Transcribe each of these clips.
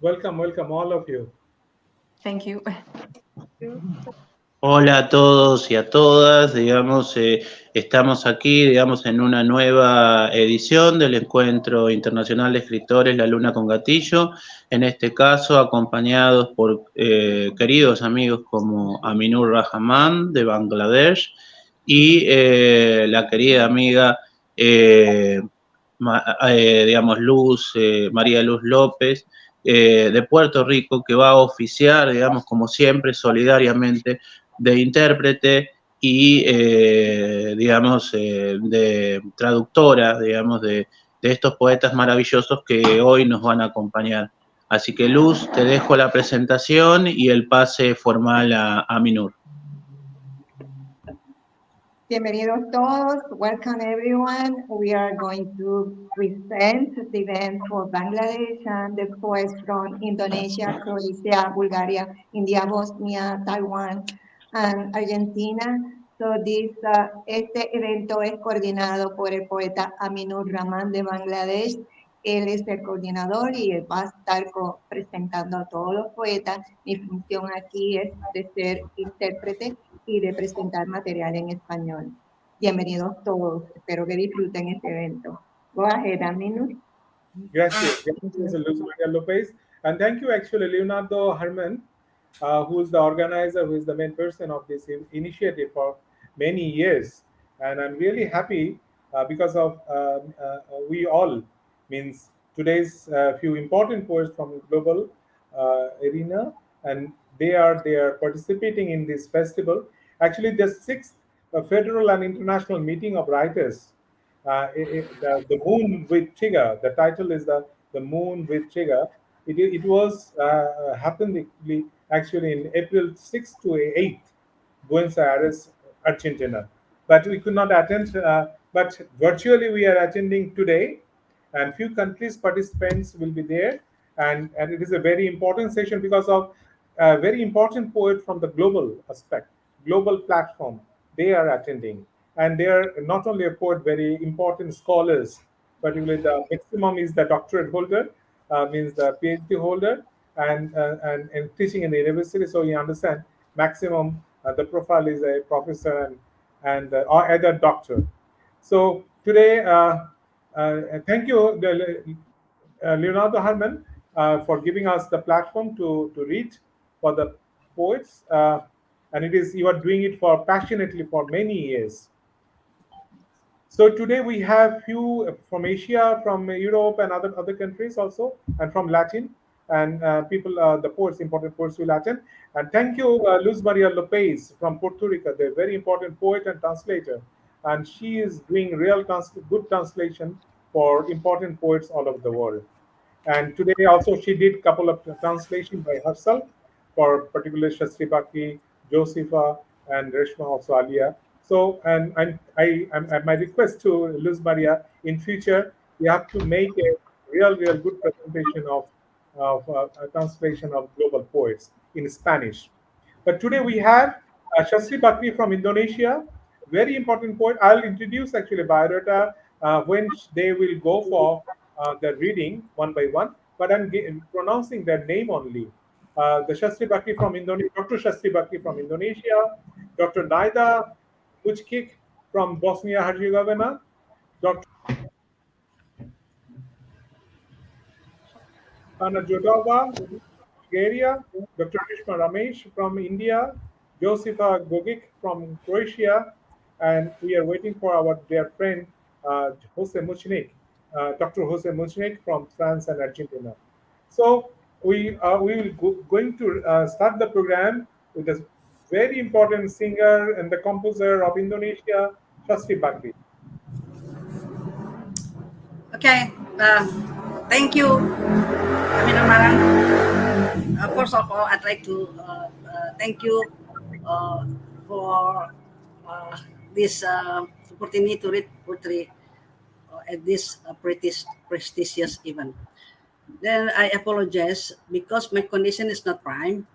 Welcome, all of you. Thank you. Hola a todos y a todas, estamos aquí, en una nueva edición del Encuentro Internacional de Escritores, La Luna con Gatillo, en este caso acompañados por queridos amigos como Aminur Rahman de Bangladesh y la querida amiga, María Luz López, de Puerto Rico, que va a oficiar, como siempre, solidariamente, de intérprete y, de traductora, de estos poetas maravillosos que hoy nos van a acompañar. Así que, Luz, te dejo la presentación y el pase formal a Minur. Bienvenidos todos. Welcome everyone. We are going to present the event for Bangladesh and the poets from Indonesia, Croatia, Bulgaria, India, Bosnia, Taiwan, and Argentina. So este evento es coordinado por el poeta Aminur Rahman de Bangladesh. Él es el coordinador y él va a estar presentando a todos los poetas. Mi función aquí es de ser intérprete y de presentar material en español. Bienvenidos todos. Espero que disfruten este evento. Go ahead, Aminur. Gracias, Luz Maria Lopez. And thank you, actually, Leonardo Herman, who is the organizer, who is the main person of this initiative for many years. And I'm really happy because of we all, means today's few important poets from global arena, and they are participating in this festival. Actually, the sixth federal and international meeting of writers. The Moon with Trigger. The title is the Moon with Trigger. It was happened actually in April 6th to 8th, Buenos Aires, Argentina. But we could not attend. But virtually we are attending today, and few countries participants will be there, and it is a very important session because of a very important poet from the global aspect, global platform. They are attending, and they are not only a poet, very important scholars. Particularly, the maximum is the doctorate holder, means the PhD holder, and teaching in the university. So you understand, maximum the profile is a professor and or either doctor. So today, thank you, Leonardo Herman, for giving us the platform to read for the poets. And it is you are doing it for passionately for many years. So today we have few from Asia, from Europe, and other countries also, and from Latin, and people, the poets, important poets will attend. And thank you, Luz Maria Lopez from Puerto Rico, the very important poet and translator, and she is doing real good translation for important poets all over the world. And today also she did couple of translation by herself for particular Shastri Baki, Josepha, and Reshma also Alia. So, my request to Luz Maria, in future, you have to make a real good presentation of a translation of global poets in Spanish. But today we have Shastri Bakri from Indonesia, very important poet. I'll introduce actually biodata when they will go for the reading one by one, but I'm pronouncing their name only. The Shastri Bakri from Indonesia, Dr. Shastri Bakri from Indonesia, Dr. Naida Vucic from Bosnia Herzegovina, Dr. Anna Jodova, Bulgaria, Dr. Rishma Ramesh from India, Josepha Gogic from Croatia, and we are waiting for our dear friend Jose Muchnik, Dr. Jose Muchnik from France and Argentina. So we will going to start the program with a very important singer and the composer of Indonesia, Shastri Bakri. Okay, thank you, Aminur Marang. First of all, I'd like to thank you for this opportunity to read poetry at this prestigious event. Then I apologize because my condition is not prime,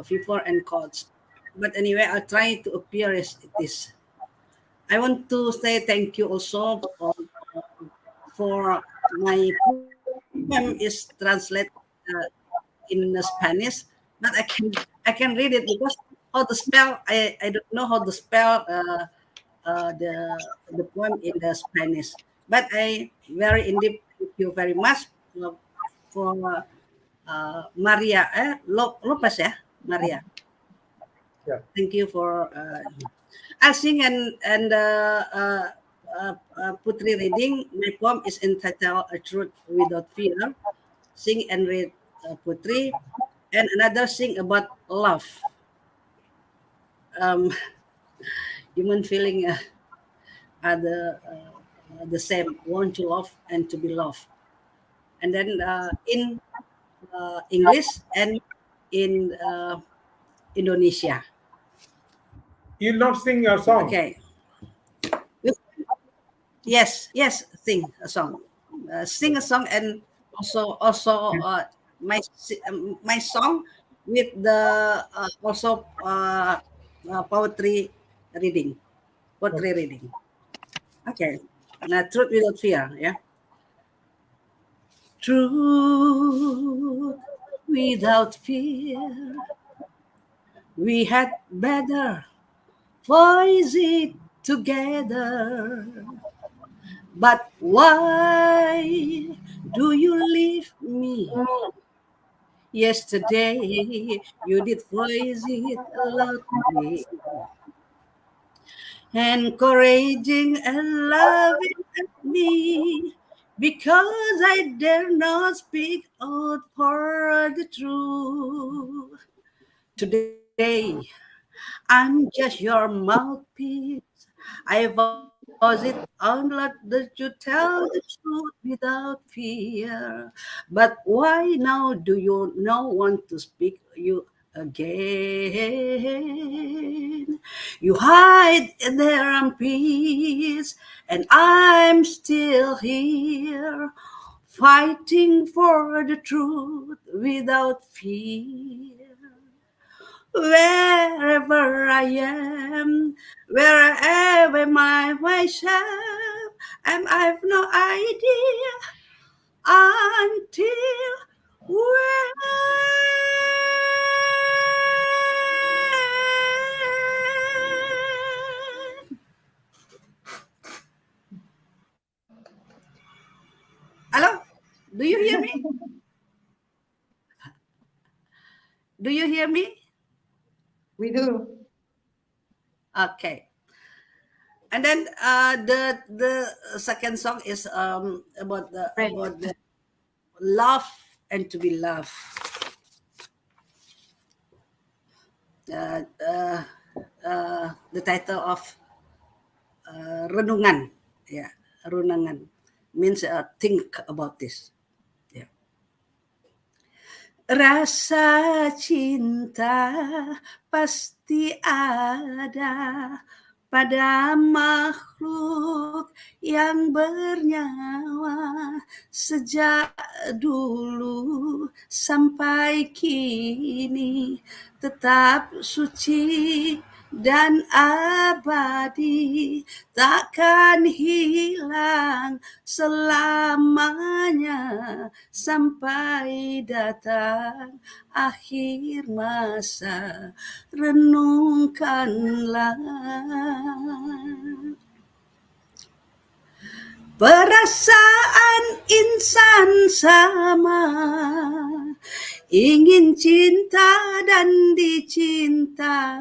fever and colds. But anyway, I'll try to appear as it is. I want to say thank you also for my poem is translated in Spanish, but I can read it because how to spell I don't know how to spell the poem in the Spanish. But I very indeed thank you very much for Maria Lopez ya Maria. Yeah. Thank you for I'll sing and Putri reading. My poem is entitled "A Truth Without Fear." Sing and read Putri, and another sing about love. Um, human feeling are the same. Want to love and to be loved. And then in English and in Indonesia. You'll not sing your song. Okay. Yes, sing a song. Sing a song and also my song with the also reading, poetry Okay. reading. Okay. Now, truth without fear. Yeah. Truth without fear. We had better voice it together. But why do you leave me? Yesterday you did voice it loudly, encouraging and loving at me, because I dare not speak out for the truth. Today I'm just your mouthpiece. I voice it on let that you tell the truth without fear. But why now do you no want to speak you again? You hide there in peace, and I'm still here, fighting for the truth without fear. Wherever I am, wherever my myself, and I've no idea until when. Hello, do you hear me? Do you hear me? We do. Okay. And then the second song is Great. about the love and to be loved. Uh, uh, the title of renungan, yeah, renungan means think about this. Yeah. Rasa cinta pasti ada pada makhluk yang bernyawa sejak dulu sampai kini, tetap suci dan abadi, takkan hilang selamanya sampai datang akhir masa. Renungkanlah perasaan insan sama, ingin cinta dan dicinta,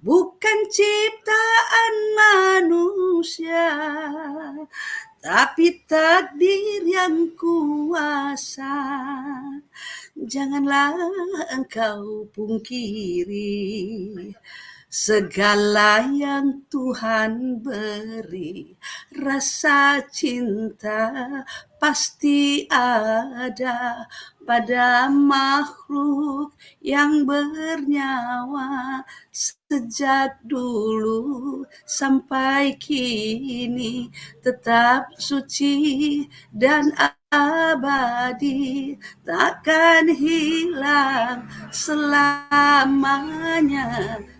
bukan ciptaan manusia, tapi takdir yang kuasa. Janganlah engkau pungkiri segala yang Tuhan beri. Rasa cinta pasti ada pada makhluk yang bernyawa sejak dulu sampai kini, tetap suci dan abadi, takkan hilang selamanya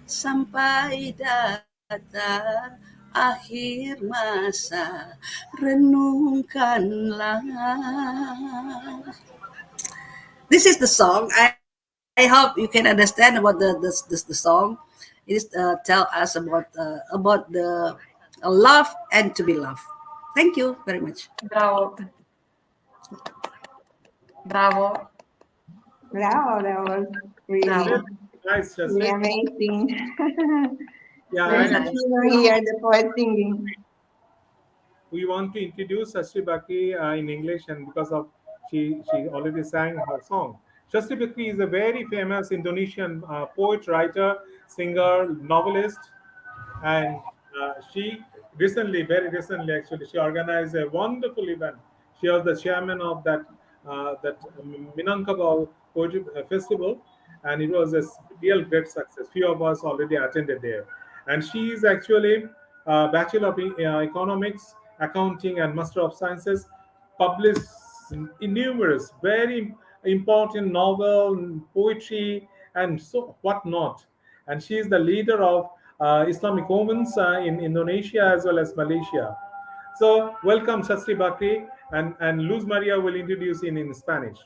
sampai datang akhir masa. Renungkanlah. This is the song. I hope you can understand about the song. It is tell us about the love and to be loved. Thank you very much. Bravo, bravo, Wow, that was really, bravo. Nice, really Shastri. amazing. Yeah, Very There's a and nice. fever here, the poet singing. we want to introduce Shastri Baki in English, and because of she already sang her song. Shastri Baki is a very famous Indonesian poet, writer, singer, novelist, and she recently, very recently actually, she organized a wonderful event. She was the chairman of that Minangkabau Poetry Festival, and it was a real great success. Few of us already attended there, and she is actually Bachelor of Economics, Accounting, and Master of Sciences, published in numerous very important novel, poetry, and so whatnot. And she is the leader of Islamic Women's in Indonesia as well as Malaysia. So, welcome, Shastri Bakri, and Luz Maria will introduce in Spanish.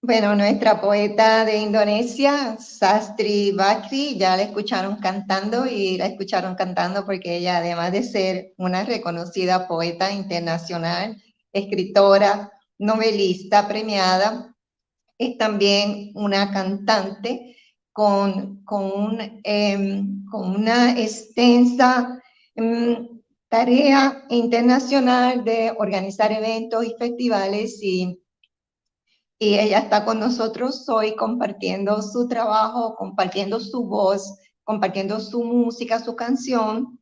Bueno, nuestra poeta de Indonesia, Sastri Bakri, ya la escucharon cantando y la escucharon cantando porque ella, además de ser una reconocida poeta internacional, escritora, novelista premiada, es también una cantante con una extensa tarea internacional de organizar eventos y festivales y ella está con nosotros hoy compartiendo su trabajo, compartiendo su voz, compartiendo su música, su canción.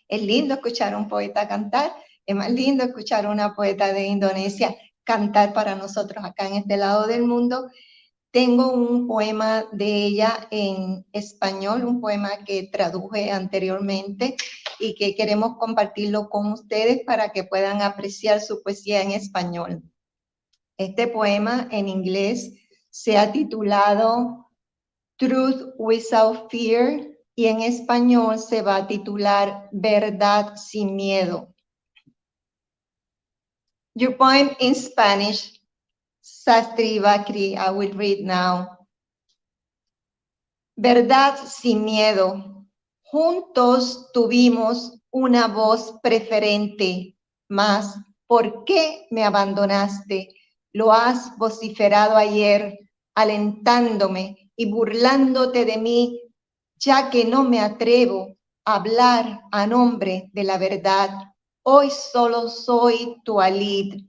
Es lindo escuchar a un poeta cantar, es más lindo escuchar a una poeta de Indonesia cantar para nosotros acá en este lado del mundo. Tengo un poema de ella en español, un poema que traduje anteriormente y que queremos compartirlo con ustedes para que puedan apreciar su poesía en español. Este poema en inglés se ha titulado Truth Without Fear y en español se va a titular Verdad sin miedo. Your poem in Spanish, Sastri Bakri, I will read now. Verdad sin miedo. Juntos tuvimos una voz preferente, mas ¿por qué me abandonaste? Lo has vociferado ayer, alentándome y burlándote de mí, ya que no me atrevo a hablar a nombre de la verdad. Hoy solo soy tu alid.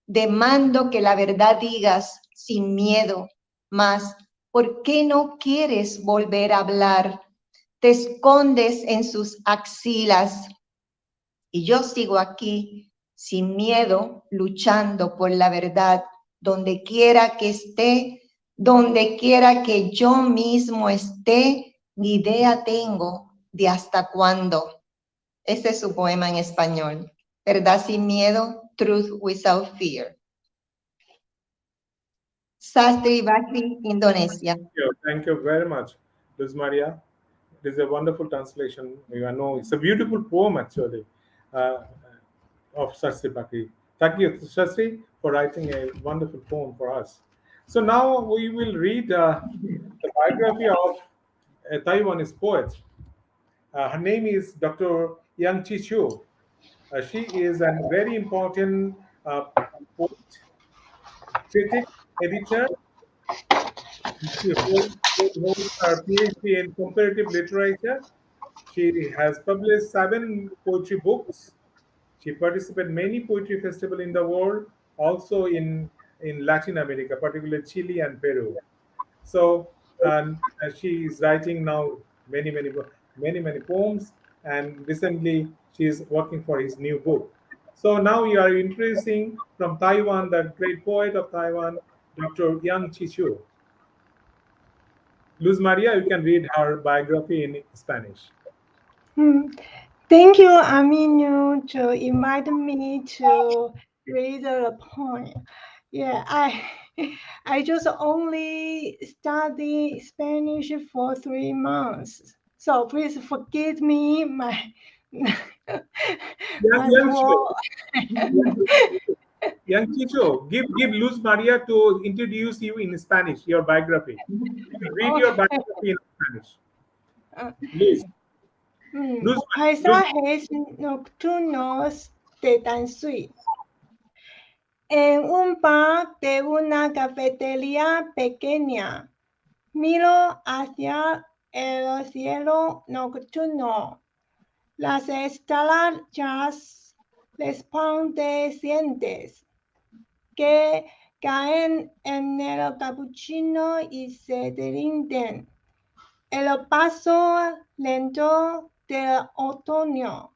Demando que la verdad digas sin miedo, mas ¿por qué no quieres volver a hablar? Te escondes en sus axilas y yo sigo aquí sin miedo, luchando por la verdad, donde quiera que esté, donde quiera que yo mismo esté, ni idea tengo de hasta cuándo. Ese es su poema en español. Verdad sin miedo, Truth Without Fear. Sastri Bakri, Indonesia. Thank you very much, Luz Maria. It is a wonderful translation. You know, it's a beautiful poem actually uh, of Shastri Baki. Thank you, Shastri, for writing a wonderful poem for us. So now we will read the biography of a Taiwanese poet. Her name is Dr. Yang Chi Chu. She is a very important poet, critic, editor. She holds her PhD in comparative literature. She has published 7 poetry books. She participated in many poetry festivals in the world, also in Latin America, particularly Chile and Peru. So, and she is writing now many poems, and recently she is working for his new book. So now we are introducing from Taiwan the great poet of Taiwan, Dr. Yang Chichu. Luz Maria, you can read her biography in Spanish. Hmm. Thank you, Aminu, to invite me to read the poem. Yeah, I just only study Spanish for 3 months, so please forgive me my Young Chicho, give Luz Maria to introduce you in Spanish, your biography. Read your Okay. biography in Spanish. Luz. Luz, Luz. Paisajes nocturnos de Tansui. En un bar de una cafetería pequeña, miro hacia el cielo nocturno. Las estrellas resplandecientes que caen en el capuchino y se rinden. El paso lento del otoño,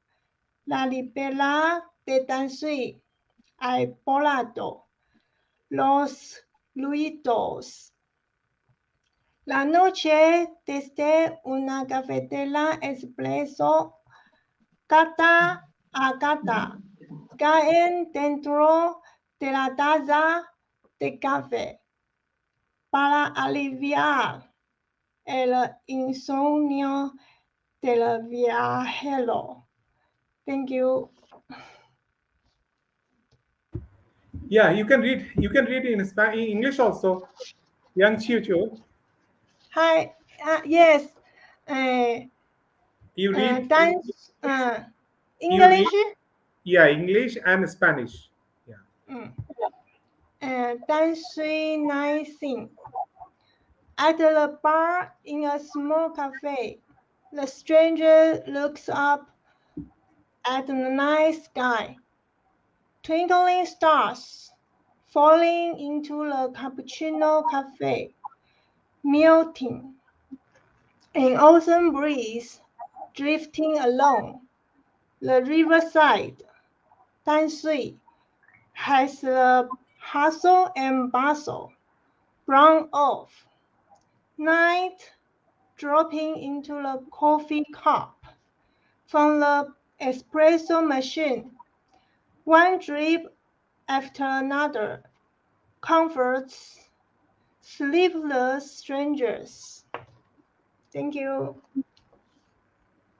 la libertad de Tansui al volado, los ruidos. La noche desde una cafetera expreso, gata a gata, caen dentro de la taza de café para aliviar el insomnio del viajero. Thank you. Yeah, you can read. You can read in English also. Young Chicho, Hi. Yes. Uh, you read. Dance. You read. English. Yeah, English and Spanish. Yeah. Dancing nighting. At the bar in a small cafe, the stranger looks up at the night sky. Twinkling stars falling into the cappuccino cafe, melting. An ocean breeze drifting along the riverside. Tansui has the hustle and bustle brown off. Night dropping into the coffee cup from the espresso machine. One drip after another comforts sleepless strangers. Thank you.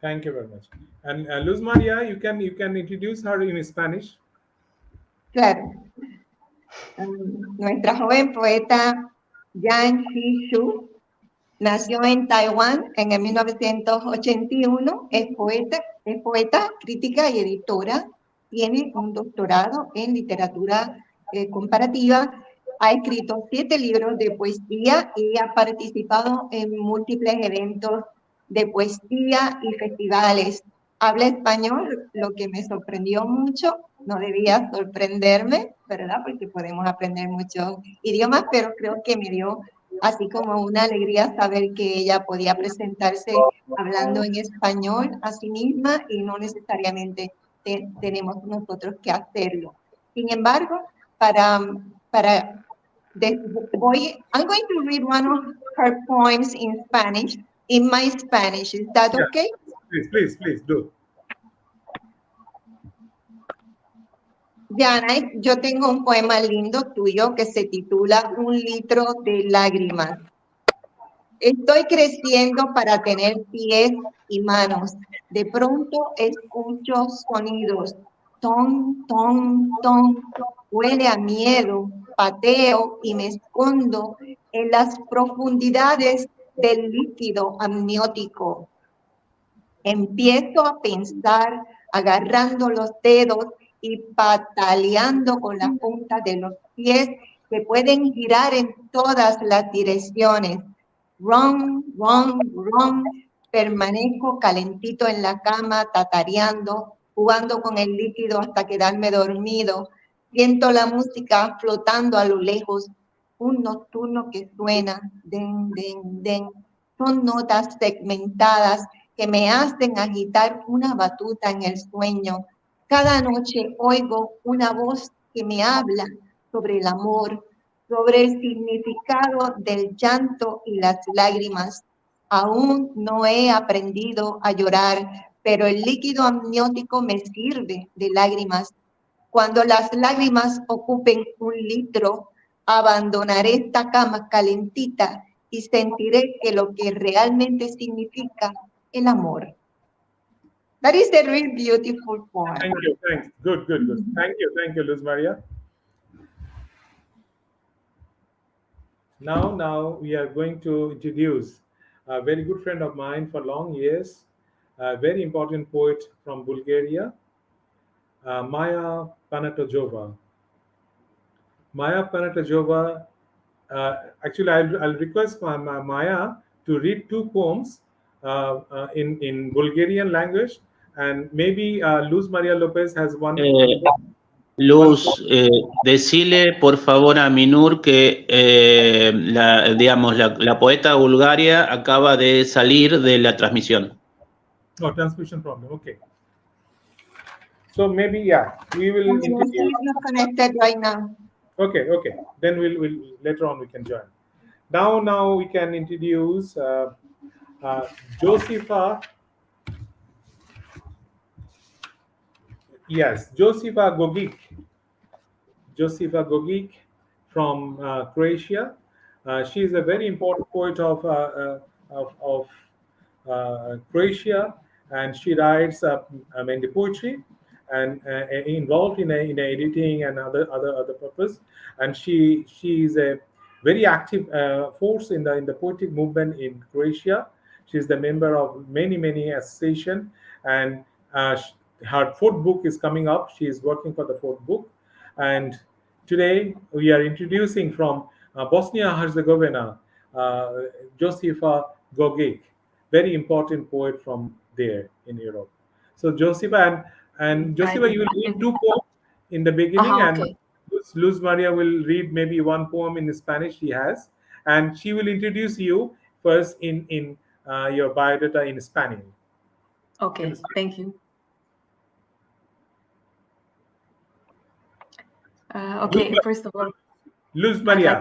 Thank you very much. And Luz Maria, you can introduce her in Spanish. Claro. Nuestra joven poeta Yang Shi-shu nació en Taiwán en el 1981, es poeta, crítica y editora, tiene un doctorado en literatura comparativa, ha escrito 7 libros de poesía y ha participado en múltiples eventos de poesía y festivales. Habla español, lo que me sorprendió mucho, no debía sorprenderme, ¿verdad? Porque podemos aprender muchos idiomas, pero creo que me dio así como una alegría saber que ella podía presentarse hablando en español a sí misma y no necesariamente tenemos nosotros que hacerlo. Sin embargo, I'm going to read one of her poems in Spanish, in my Spanish. Is that okay? Please do. Diana, yo tengo un poema lindo tuyo que se titula Un litro de lágrimas. Estoy creciendo para tener pies y manos. De pronto escucho sonidos. Ton, ton, ton. Huele a miedo. Pateo y me escondo en las profundidades del líquido amniótico. Empiezo a pensar agarrando los dedos y pataleando con la punta de los pies que pueden girar en todas las direcciones. Ron, ron, ron, permanezco calentito en la cama, tatareando, jugando con el líquido hasta quedarme dormido. Siento la música flotando a lo lejos, un nocturno que suena, den, den, den. Son notas segmentadas que me hacen agitar una batuta en el sueño. Cada noche oigo una voz que me habla sobre el amor, sobre el significado del llanto y las lágrimas. Aún no he aprendido a llorar, pero el líquido amniótico me sirve de lágrimas. Cuando las lágrimas ocupen un litro, abandonaré esta cama calentita y sentiré que lo que realmente significa el amor. That is a real beautiful poem. Thank you. Thanks. Good. Thank you, Luz Maria. Now we are going to introduce a very good friend of mine for long years, a very important poet from Bulgaria, Maya Panatojova. Maya Panatojova. Actually, I'll request Maya to read two poems in Bulgarian language, and maybe Luz Maria Lopez has one. One Luz, decile por favor a Minur que la poeta Bulgaria acaba de salir de la transmisión. Oh, transmission problem. Okay. So maybe we will She introduce. is not connected right now. Okay. Then we'll later on we can join. Now we can introduce Josifa. Yes, Josifa Gogic. Josifa Gogic from Croatia. She is a very important poet of Croatia, and she writes the poetry and involved in editing and other purpose. And she is a very active force in the poetic movement in Croatia. She is the member of many association, and her fourth book is coming up. She is working for the fourth book, and today we are introducing from Bosnia-Herzegovina, Josifa Gogic, very important poet from there in Europe. So Josifa and Josifa, you will read two poems in the beginning, okay. and Luz Maria will read maybe one poem in Spanish she has, and she will introduce you first in your biodata in Spanish. Okay, thank you. Okay, first of all, Luz Maria.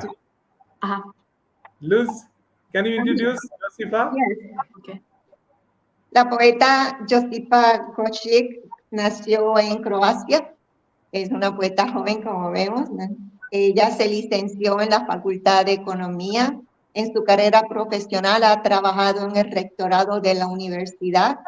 Luz, can you introduce Josifa? Yes. Okay. La poeta Josifa Gogic nació en Croacia. Es una poeta joven, como vemos, ¿no? Ella se licenció en la Facultad de Economía. En su carrera profesional ha trabajado en el rectorado de la universidad,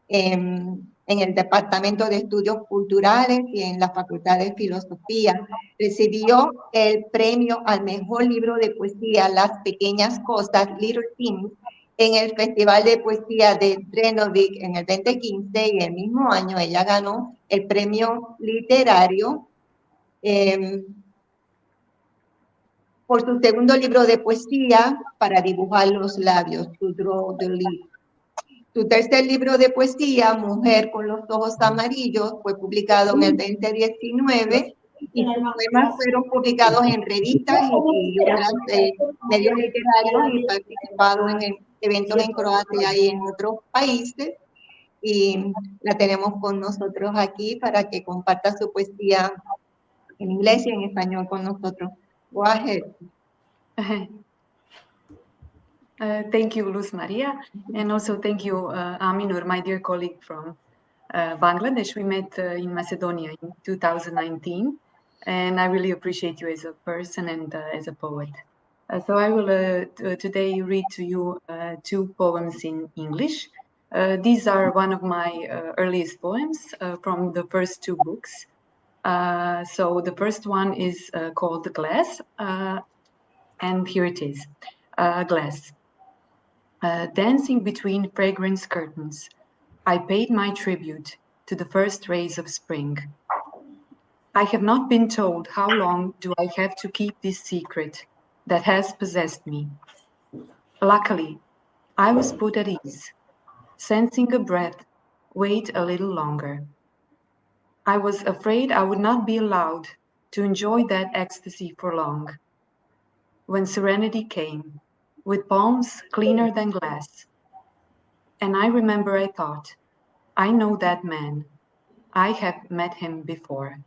en el Departamento de Estudios Culturales y en la Facultad de Filosofía. Recibió el premio al mejor libro de poesía, Las Pequeñas Cosas, Little Things, en el Festival de Poesía de Drenovic en el 2015, y el mismo año ella ganó el premio literario por su segundo libro de poesía, Para dibujar los labios, To Draw the Lips. Su tercer libro de poesía, Mujer con los ojos amarillos, fue publicado en el 2019 y sus poemas fueron publicados en revistas y otros medios literarios, y participado en eventos en Croacia y en otros países. Y la tenemos con nosotros aquí para que comparta su poesía en inglés y en español con nosotros. Go ahead. Thank you, Luz Maria, and also thank you, Aminur, my dear colleague from Bangladesh. We met in Macedonia in 2019, and I really appreciate you as a person and as a poet. So I will today read to you two poems in English. These are one of my earliest poems from the first two books. So the first one is called Glass, and here it is, Glass. Dancing between fragrance curtains, I paid my tribute to the first rays of spring. I have not been told how long do I have to keep this secret that has possessed me. Luckily, I was put at ease, sensing a breath wait a little longer. I was afraid I would not be allowed to enjoy that ecstasy for long. When serenity came, with palms cleaner than glass, and I remember I thought, I know that man. I have met him before.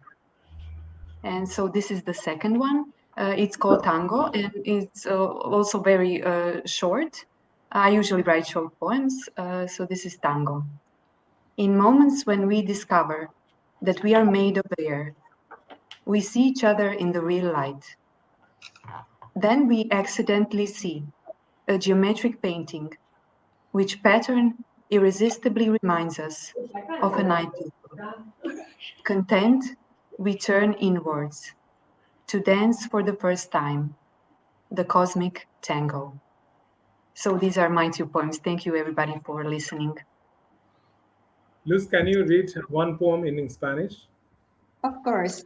And so this is the second one. It's called Tango, and it's also very short. I usually write short poems, so this is Tango. In moments when we discover that we are made of air, we see each other in the real light. Then we accidentally see a geometric painting which pattern irresistibly reminds us of a night before. Content, we turn inwards to dance for the first time, the cosmic tango. So these are my 2 poems. Thank you, everybody, for listening. Luz, can you read one poem in Spanish? Of course.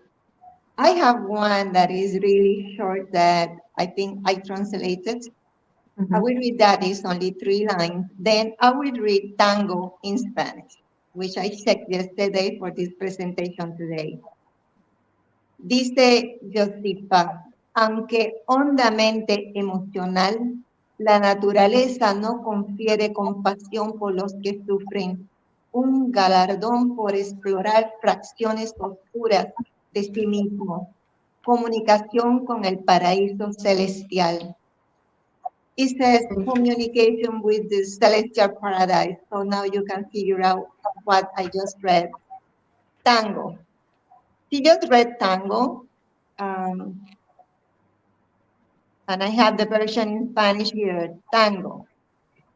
I have one that is really short that I think I translated. I will read that. It's only 3 lines. Then I will read tango in Spanish, which I checked yesterday for this presentation today. Dice Josipa, aunque hondamente emocional, la naturaleza no confiere compasión por los que sufren, un galardón por explorar fracciones oscuras de sí mismo, comunicación con el paraíso celestial. It says communication with the celestial paradise. So now you can figure out what I just read. Tango. She just read tango. And I have the version in Spanish here, tango.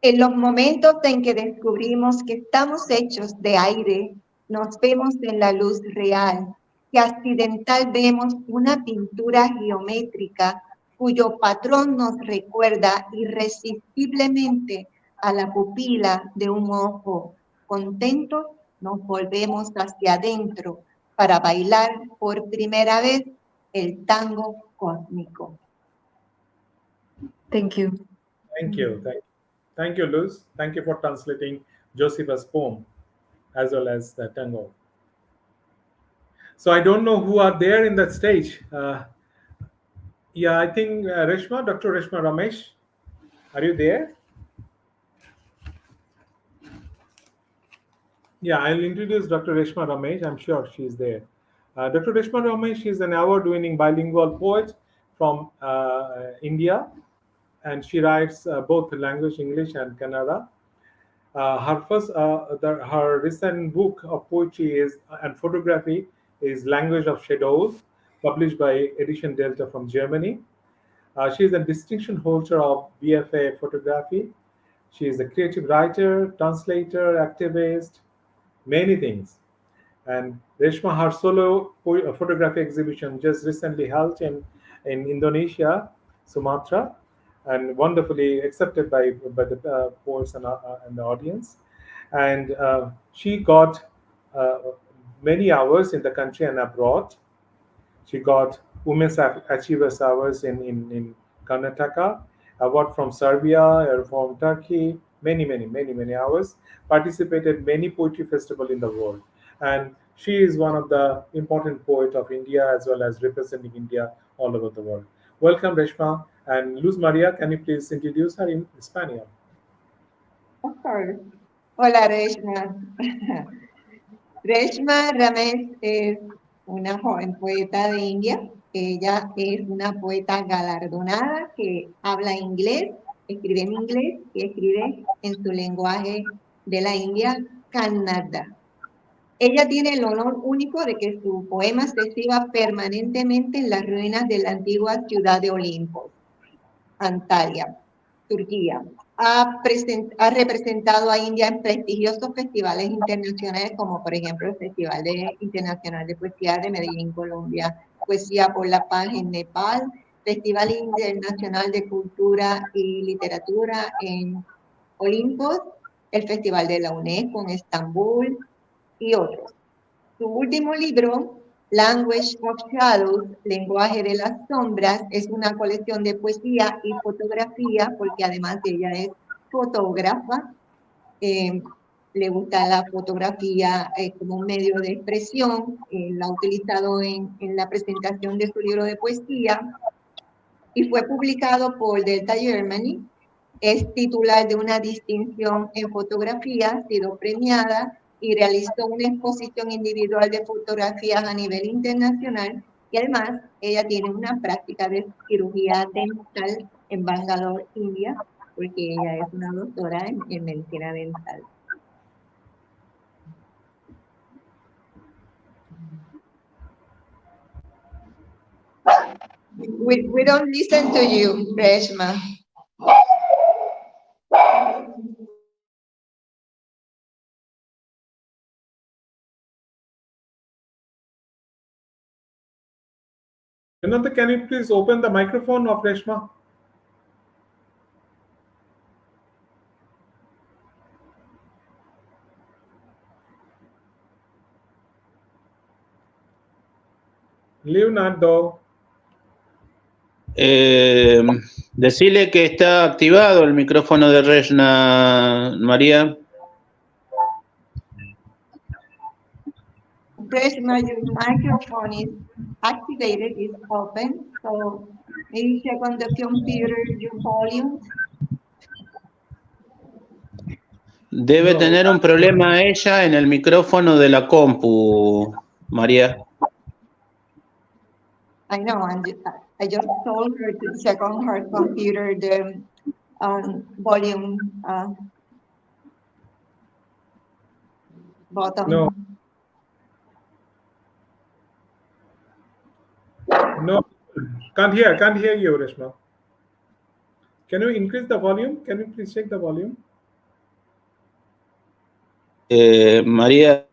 En los momentos en que descubrimos que estamos hechos de aire, nos vemos en la luz real, que accidental vemos una pintura geométrica cuyo patrón nos recuerda irresistiblemente a la pupila de un ojo. Contentos, nos volvemos hacia adentro para bailar por primera vez el tango cósmico. Thank you. Thank you. Thank you, Luz. Thank you for translating Josipa's poem as well as the tango. So I don't know who are there in that stage. Yeah, I think Reshma, Dr. Reshma Ramesh, are you there? Yeah, I'll introduce Dr. Reshma Ramesh. I'm sure she's there. Dr. Reshma Ramesh is an award-winning bilingual poet from India, and she writes both language, English and Kannada. Her recent book of poetry is and photography is Language of Shadows, published by Edition Delta from Germany. She is a distinction holder of BFA photography. She is a creative writer, translator, activist, many things. And Reshma, her solo photography exhibition just recently held in Indonesia, Sumatra, and wonderfully accepted by the poets and the audience. And she got uh, many hours in the country and abroad. She got Women's Achievers Hours in Karnataka, award from Serbia, or from Turkey, many hours. Participated many poetry festival in the world, and she is one of the important poet of India as well as representing India all over the world. Welcome, Reshma. And Luz Maria, can you please introduce her in Spanish? Of course. Hola, Reshma. Reshma Ramesh es una joven poeta de India. Ella es una poeta galardonada que habla inglés, escribe en inglés y escribe en su lenguaje de la India, Kannada. Ella tiene el honor único de que su poema se exhiba permanentemente en las ruinas de la antigua ciudad de Olimpo, Antalya, Turquía. Ha representado a India en prestigiosos festivales internacionales, como por ejemplo el Festival Internacional de Poesía de Medellín, Colombia, Poesía por la Paz en Nepal, Festival Internacional de Cultura y Literatura en Olimpos, el Festival de la UNESCO en Estambul y otros. Su último libro, Language of Shadows, Lenguaje de las Sombras, es una colección de poesía y fotografía, porque además ella es fotógrafa. Le gusta la fotografía como un medio de expresión. La ha utilizado en la presentación de su libro de poesía y fue publicado por Delta Germany. Es titular de una distinción en fotografía, ha sido premiada y realizó una exposición individual de fotografías a nivel internacional, y además ella tiene una práctica de cirugía dental en Bangalore, India, porque ella es una doctora en medicina dental. We don't listen to you, Reshma. Renata, can you please open the microphone of Reshma? Leonardo. Decirle que está activado el micrófono de Reshna, María. Reshma, your microphone is activated, is open, so maybe check on the computer your volume. Debe tener un problema ella en el micrófono de la compu, María. I know, I just told her to check on her computer the volume button. No, can't hear you, Reshma. Can you increase the volume? Can you please check the volume? María.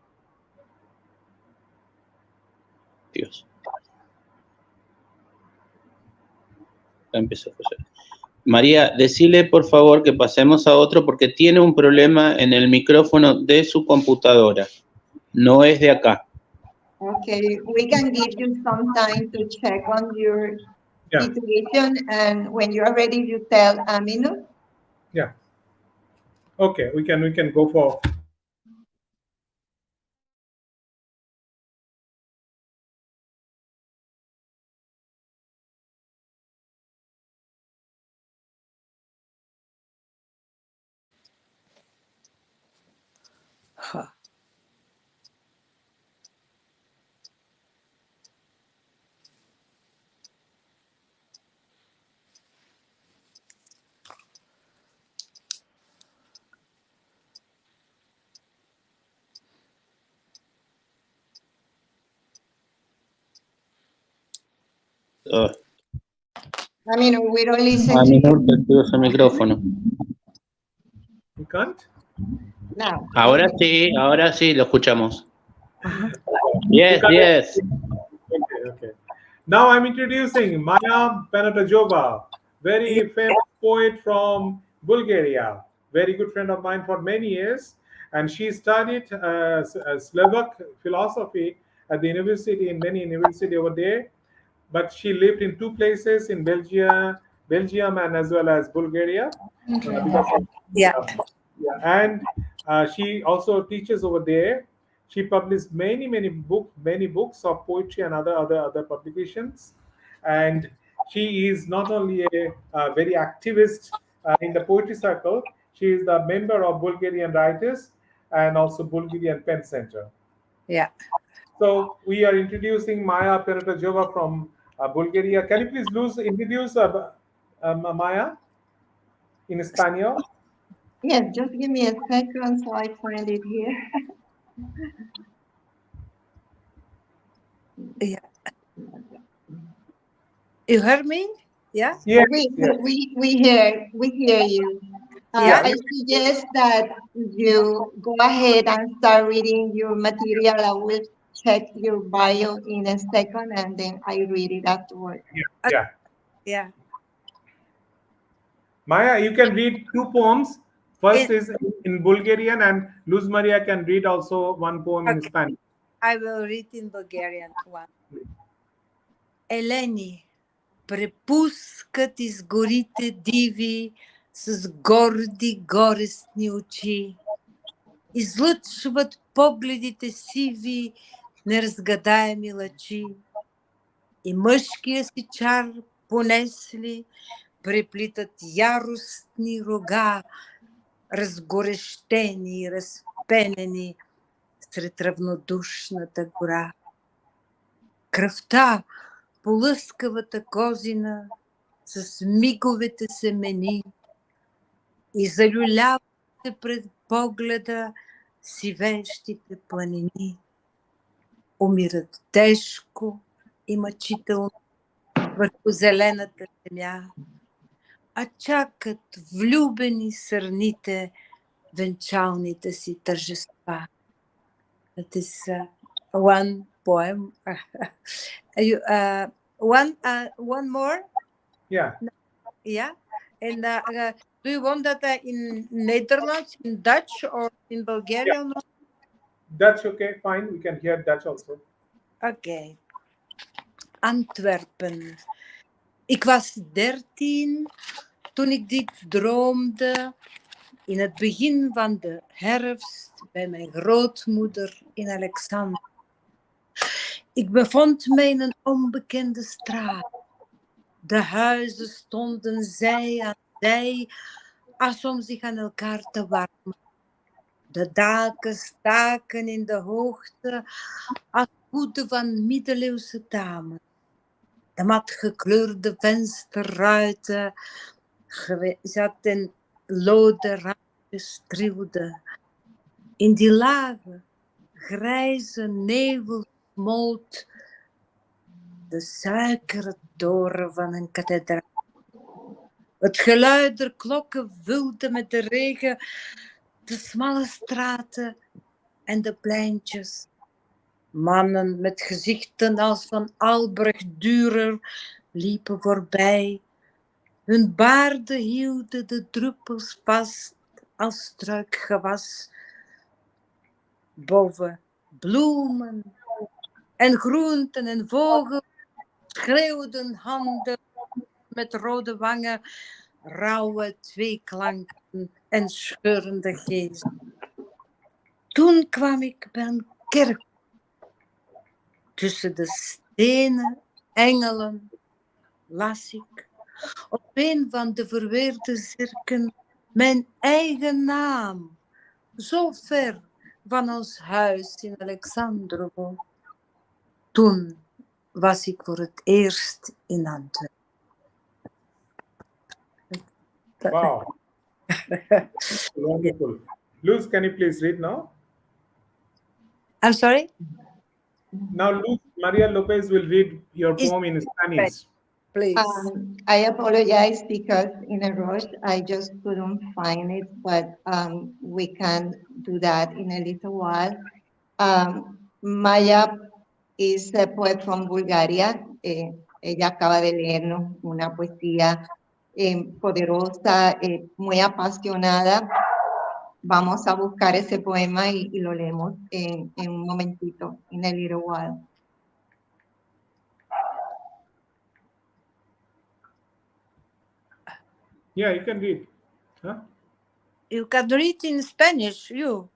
Dios. Ya empezó a fallar. María, decile por favor que pasemos a otro porque tiene un problema en el micrófono de su computadora. No es de acá. Okay, we can give you some time to check on your situation, and when you are ready, you tell Aminu. Yeah. Okay, we can go for. Aminu, we don't listen to Aminu, you. activa su micrófono. You can't? No. Ahora sí, lo escuchamos. Yes, yes. Okay. Now I'm introducing Maya Panatajova, very famous poet from Bulgaria, very good friend of mine for many years, and she studied Slovak philosophy at the university, in many university over there, but she lived in two places in Belgium and as well as Bulgaria. And she also teaches over there. She published many books of poetry and other publications, and she is not only a very activist in the poetry circle. She is the member of Bulgarian Writers and also Bulgarian Pen Center. Yeah. So we are introducing Maya Panatajova from Bulgaria. Can you please introduce Maya in Spanish? Yes, just give me a second so I find it here. Yeah. You heard me? Yeah. Yes. We hear you. I suggest that you go ahead and start reading your material. I will check your bio in a second, and then I read it afterwards. Yeah. Maya, you can read two poems. First is in Bulgarian, and Luz Maria can read also one poem in Spanish. I will read in Bulgarian one. Елени, препускат из горите диви с горди горестни очи. Излъчват погледите сиви неразгадаеми лъчи. И мъжкия си чар понесли, преплитат яростни рога, разгорещени и разпенени сред равнодушната гора. Кръвта по лъскавата козина с миговете се мени и залюляват се пред погледа сивеещите планини. Умират тежко и мъчително върху зелената земя, а чакат влюбени сърните венчалните си тържества. That is one poem. one more. Yeah. Yeah. And do you want that in Netherlands, in Dutch, or in Bulgarian? Dutch, okay, fine. We can hear Dutch also. Oké. Antwerpen. Ik was 13 toen ik dit droomde. In het begin van de herfst bij mijn grootmoeder in Alexander. Ik bevond me in een onbekende straat. De huizen stonden zij aan zij, als om zich aan elkaar te warmen. De daken staken in de hoogte als hoeden van middeleeuwse dames. De matgekleurde vensterruiten zaten lode raampjes trilden. In die lage, grijze nevel smolt de suikeren toren van een kathedraal. Het geluid der klokken vulde met de regen de smalle straten en de pleintjes. Mannen met gezichten als van Albrecht Dürer liepen voorbij. Hun baarden hielden de druppels vast als struikgewas. Boven bloemen en groenten en vogels schreeuwden handen met rode wangen, rauwe tweeklanken en scheurende geesten. Toen kwam ik bij een kerk. Tussen de stenen engelen las ik op een van de verweerde zerken mijn eigen naam, zo ver van ons huis in Alexandrovo. Toen was ik voor het eerst in Antwerpen. Wow. Wonderful. Luz, can you please read now? I'm sorry? Now, Luz Maria Lopez will read your poem in Spanish. Please. I apologize because in a rush I just couldn't find it, but we can do that in a little while. Maya is a poet from Bulgaria. Ella acaba de leernos una poesía poderosa, muy apasionada. Vamos a buscar ese poema y lo leemos en un momentito, in a little while. Yeah, you can read. Huh? You can read in Spanish, you.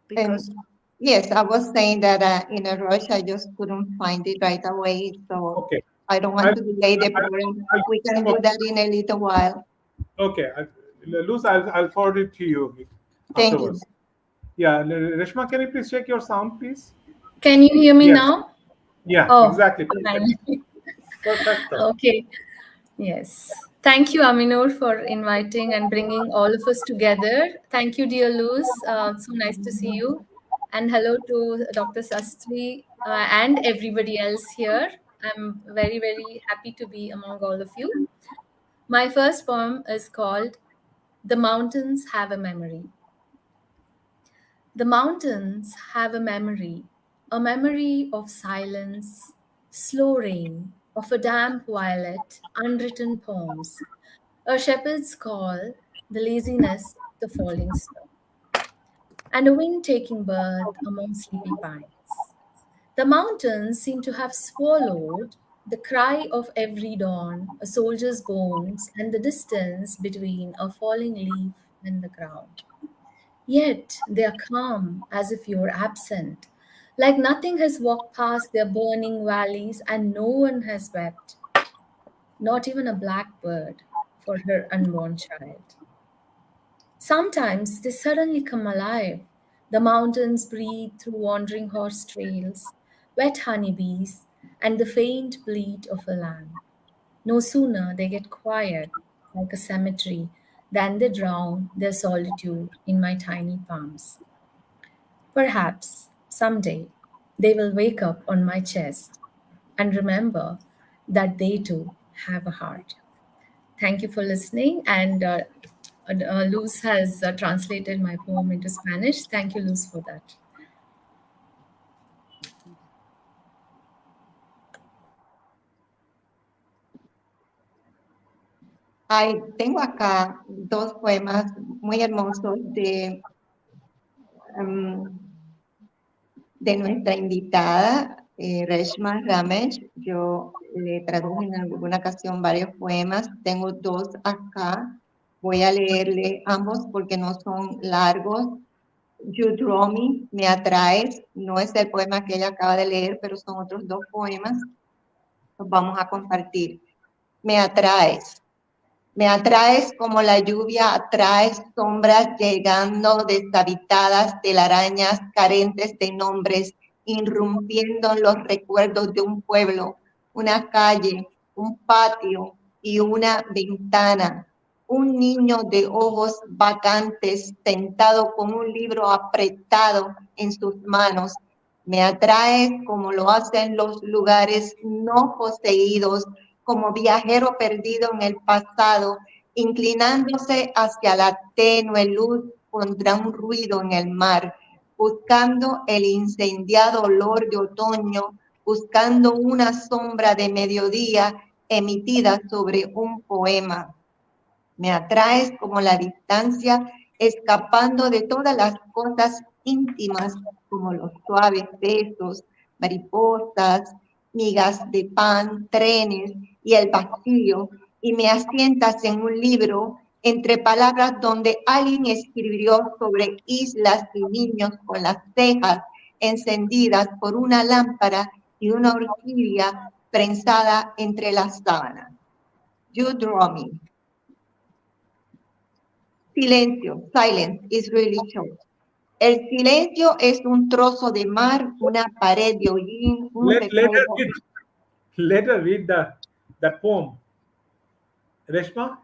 Because yes, I was saying that in a rush, I just couldn't find it right away. So Okay. I don't want to delay the program. We can do that in a little while. Okay. Luz, I'll forward it to you Thank afterwards. Yeah, Reshma, can you please check your sound, please? Can you hear me Yes. now? Yeah, Oh, exactly. fine. Perfecto. Okay. Yes. Thank you, Aminur, for inviting and bringing all of us together. Thank you, dear Luz. So nice to see you. And hello to Dr. Sastry and everybody else here. I'm very, very happy to be among all of you. My first poem is called The Mountains Have a Memory. The mountains have a memory of silence, slow rain, of a damp violet, unwritten poems, a shepherd's call, the laziness of the falling snow, and a wind taking birth among sleepy pines. The mountains seem to have swallowed the cry of every dawn, a soldier's bones, and the distance between a falling leaf and the ground. Yet they are calm as if you're absent, like nothing has walked past their burning valleys and no one has wept, not even a blackbird for her unborn child. Sometimes they suddenly come alive. The mountains breathe through wandering horse trails, wet honeybees, and the faint bleat of a lamb. No sooner they get quiet, like a cemetery, than they drown their solitude in my tiny palms. Perhaps someday they will wake up on my chest and remember that they too have a heart. Thank you for listening. And Luz has translated my poem into Spanish. Thank you, Luz, for that. Tengo acá dos poemas muy hermosos de nuestra invitada, Reshma Ramesh. Yo le traduje en alguna ocasión varios poemas. Tengo dos acá. Voy a leerle ambos porque no son largos. You Draw Me, Me Atraes, no es el poema que ella acaba de leer, pero son otros dos poemas. Los vamos a compartir. Me atraes. Me atraes como la lluvia atrae sombras llegando deshabitadas, telarañas carentes de nombres, irrumpiendo en los recuerdos de un pueblo, una calle, un patio y una ventana. Un niño de ojos vacantes sentado con un libro apretado en sus manos. Me atraes como lo hacen los lugares no poseídos, como viajero perdido en el pasado, inclinándose hacia la tenue luz contra un ruido en el mar, buscando el incendiado olor de otoño, buscando una sombra de mediodía emitida sobre un poema. Me atraes como la distancia, escapando de todas las cosas íntimas, como los suaves besos, mariposas, migas de pan, trenes y el vacío, y me asientas en un libro entre palabras donde alguien escribió sobre islas y niños con las cejas encendidas por una lámpara y una orquídea prensada entre las sábanas. You draw me. Silencio, silence is really short. El silencio es un trozo de mar, una pared de hollín, un recuerdo. Let her read that poem. Reshma,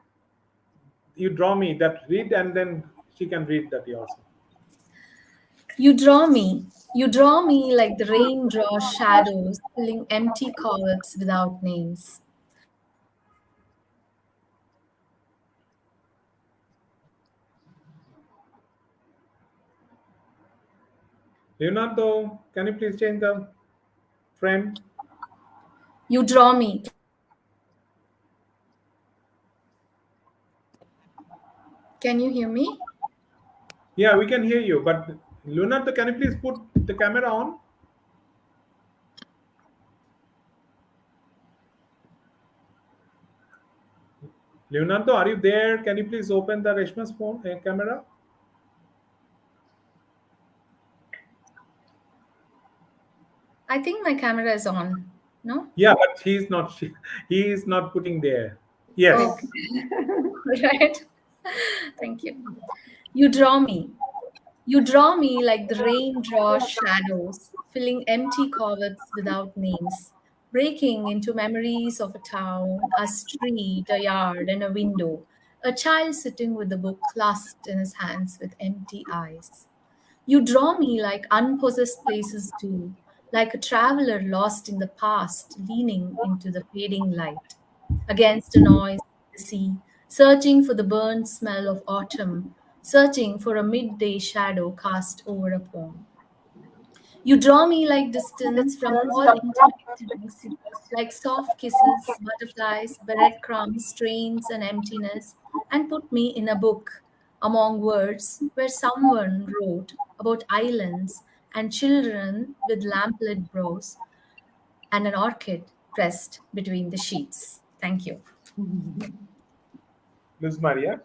you draw me that read, and then she can read that also. You draw me like the rain draws shadows, filling empty coverts without names. Leonardo, can you please change the frame? You draw me. Can you hear me? Yeah, we can hear you, but Leonardo, can you please put the camera on? Leonardo, are you there? Can you please open the Reshma's phone camera? I think my camera is on. No? Yeah, but he is not putting there. Yes. Okay. Right. Thank you. You draw me. You draw me like the rain draws shadows, filling empty coverts without names, breaking into memories of a town, a street, a yard, and a window, a child sitting with the book clasped in his hands with empty eyes. You draw me like unpossessed places do, like a traveler lost in the past, leaning into the fading light, against the noise of the sea, searching for the burnt smell of autumn, searching for a midday shadow cast over a poem. You draw me like distance from all intimate things, like soft kisses, butterflies, breadcrumbs, trains, and emptiness, and put me in a book among words where someone wrote about islands and children with lamplit brows and an orchid pressed between the sheets. Thank you. Luz María.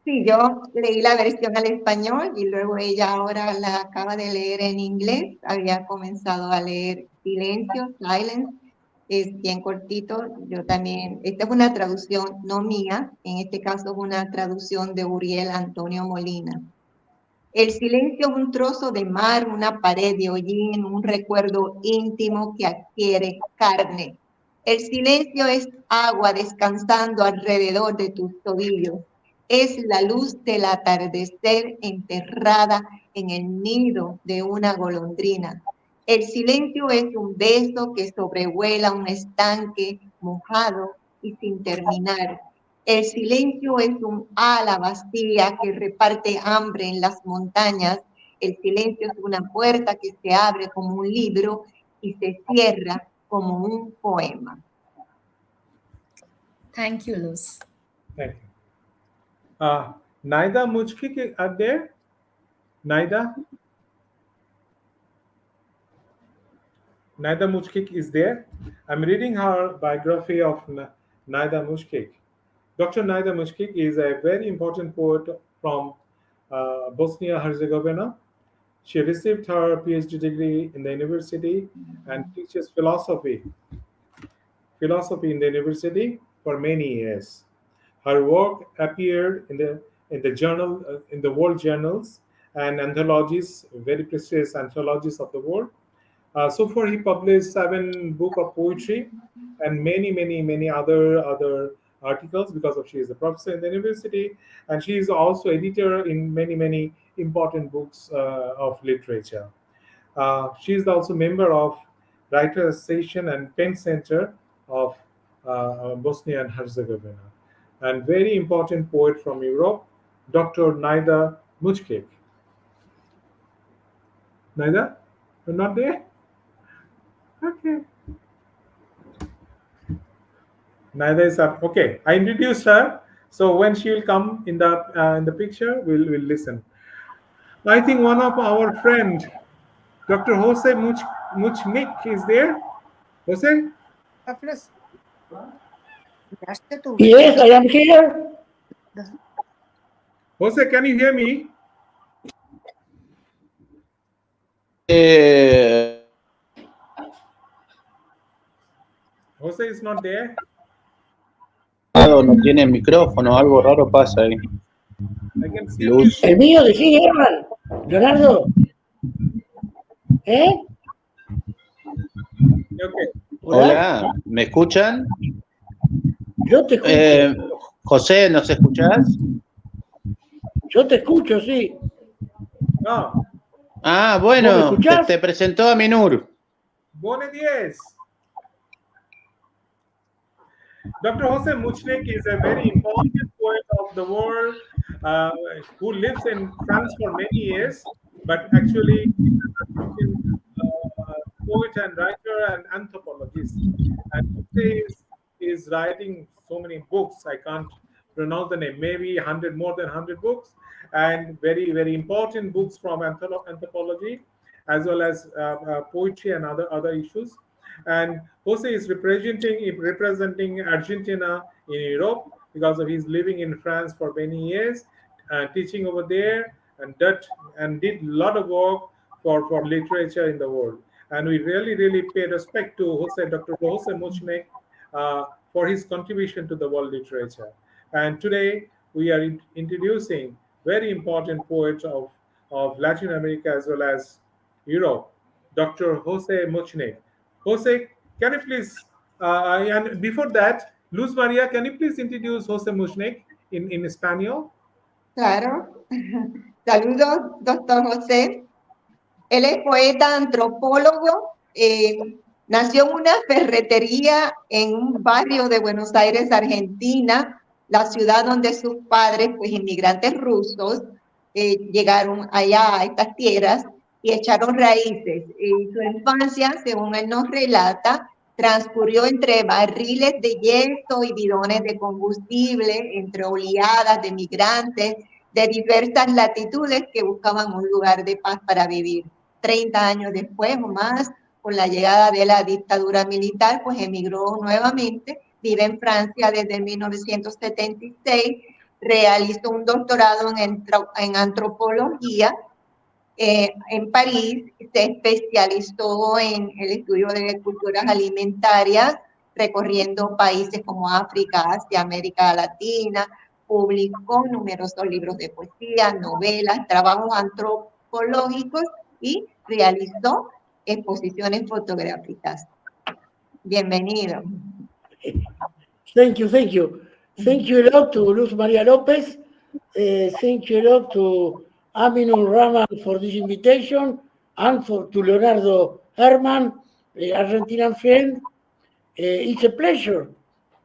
Sí, yo leí la versión al español y luego ella ahora la acaba de leer en inglés. Había comenzado a leer Silencio, Silence, es bien cortito. Yo también, esta es una traducción no mía, en este caso es una traducción de Uriel Antonio Molina. El silencio es un trozo de mar, una pared de hollín, un recuerdo íntimo que adquiere carne. El silencio es agua descansando alrededor de tus tobillos. Es la luz del atardecer enterrada en el nido de una golondrina. El silencio es un beso que sobrevuela un estanque mojado y sin terminar. El silencio es un ala vacía que reparte hambre en las montañas. El silencio es una puerta que se abre como un libro y se cierra como un poema. Thank you, Luz. Thank you. Naida Mujkik are there? Naida? Naida Mujkik is there. I'm reading her biography of Naida Mujkik. Dr. Naida Mujkik is a very important poet from Bosnia Herzegovina. She received her PhD degree in the university and teaches philosophy in the university for many years. Her work appeared in the journal in the world journals and anthologies, very prestigious anthologies of the world. So far, he published 7 books of poetry and many other articles because of she is a professor in the university, and she is also editor in many important books of literature. She is also member of Writer Association and Pen Center of Bosnia and Herzegovina, and very important poet from Europe, Dr. Naida Mujkik. Naida, you're not there? Okay. Neither is up. Okay, I introduced her. So when she will come in the picture, we'll listen. I think one of our friend, Dr. Jose Muchnik, is there. Jose, Yes, I am here. Jose, can you hear me? Jose is not there. No tiene micrófono, algo raro pasa ahí. I can see Luz. El mío de sí, Herman. Leonardo. ¿Eh? Okay. Hola, ¿me escuchan? Yo te escucho. José, ¿nos escuchás? Yo te escucho, sí. No. Ah, ¿Vos me bueno, escuchás? te presentó a Minur. Buenos días. Dr. Jose Muchnik is a very important poet of the world who lives in France for many years, but actually is an Argentine poet and writer and anthropologist. And Jose is writing so many books. I can't pronounce the name. Maybe 100, more than 100 books, and very important books from anthropology, as well as poetry and other issues. And Jose is representing Argentina in Europe because of his living in France for many years, teaching over there, and did a lot of work for literature in the world. And we really pay respect to Dr. Jose Muchnek for his contribution to the world literature. And today we are introducing very important poet of Latin America as well as Europe, Dr. Jose Muchnek. Jose, can you please, and before that, Luz Maria, can you please introduce Jose Muchnek in Spanish? Claro. Saludos, doctor José. Él es poeta antropólogo. Nació en una ferretería en un barrio de Buenos Aires, Argentina, la ciudad donde sus padres, pues inmigrantes rusos, llegaron allá a estas tierras y echaron raíces. Y su infancia, según él nos relata, transcurrió entre barriles de yeso y bidones de combustible, entre oleadas de migrantes de diversas latitudes que buscaban un lugar de paz para vivir. 30 años después o más, con la llegada de la dictadura militar, pues emigró nuevamente, vive en Francia desde 1976, realizó un doctorado en antropología en París, se especializó en el estudio de culturas alimentarias, recorriendo países como África, Asia, América Latina, publicó numerosos libros de poesía, novelas, trabajos antropológicos y realizó exposiciones fotográficas. Bienvenido. Thank you. Thank you a lot to Luz Maria Lopez. Thank you a lot to Aminur Rahman for this invitation, and to Leonardo Herman, Argentinian friend. It's a pleasure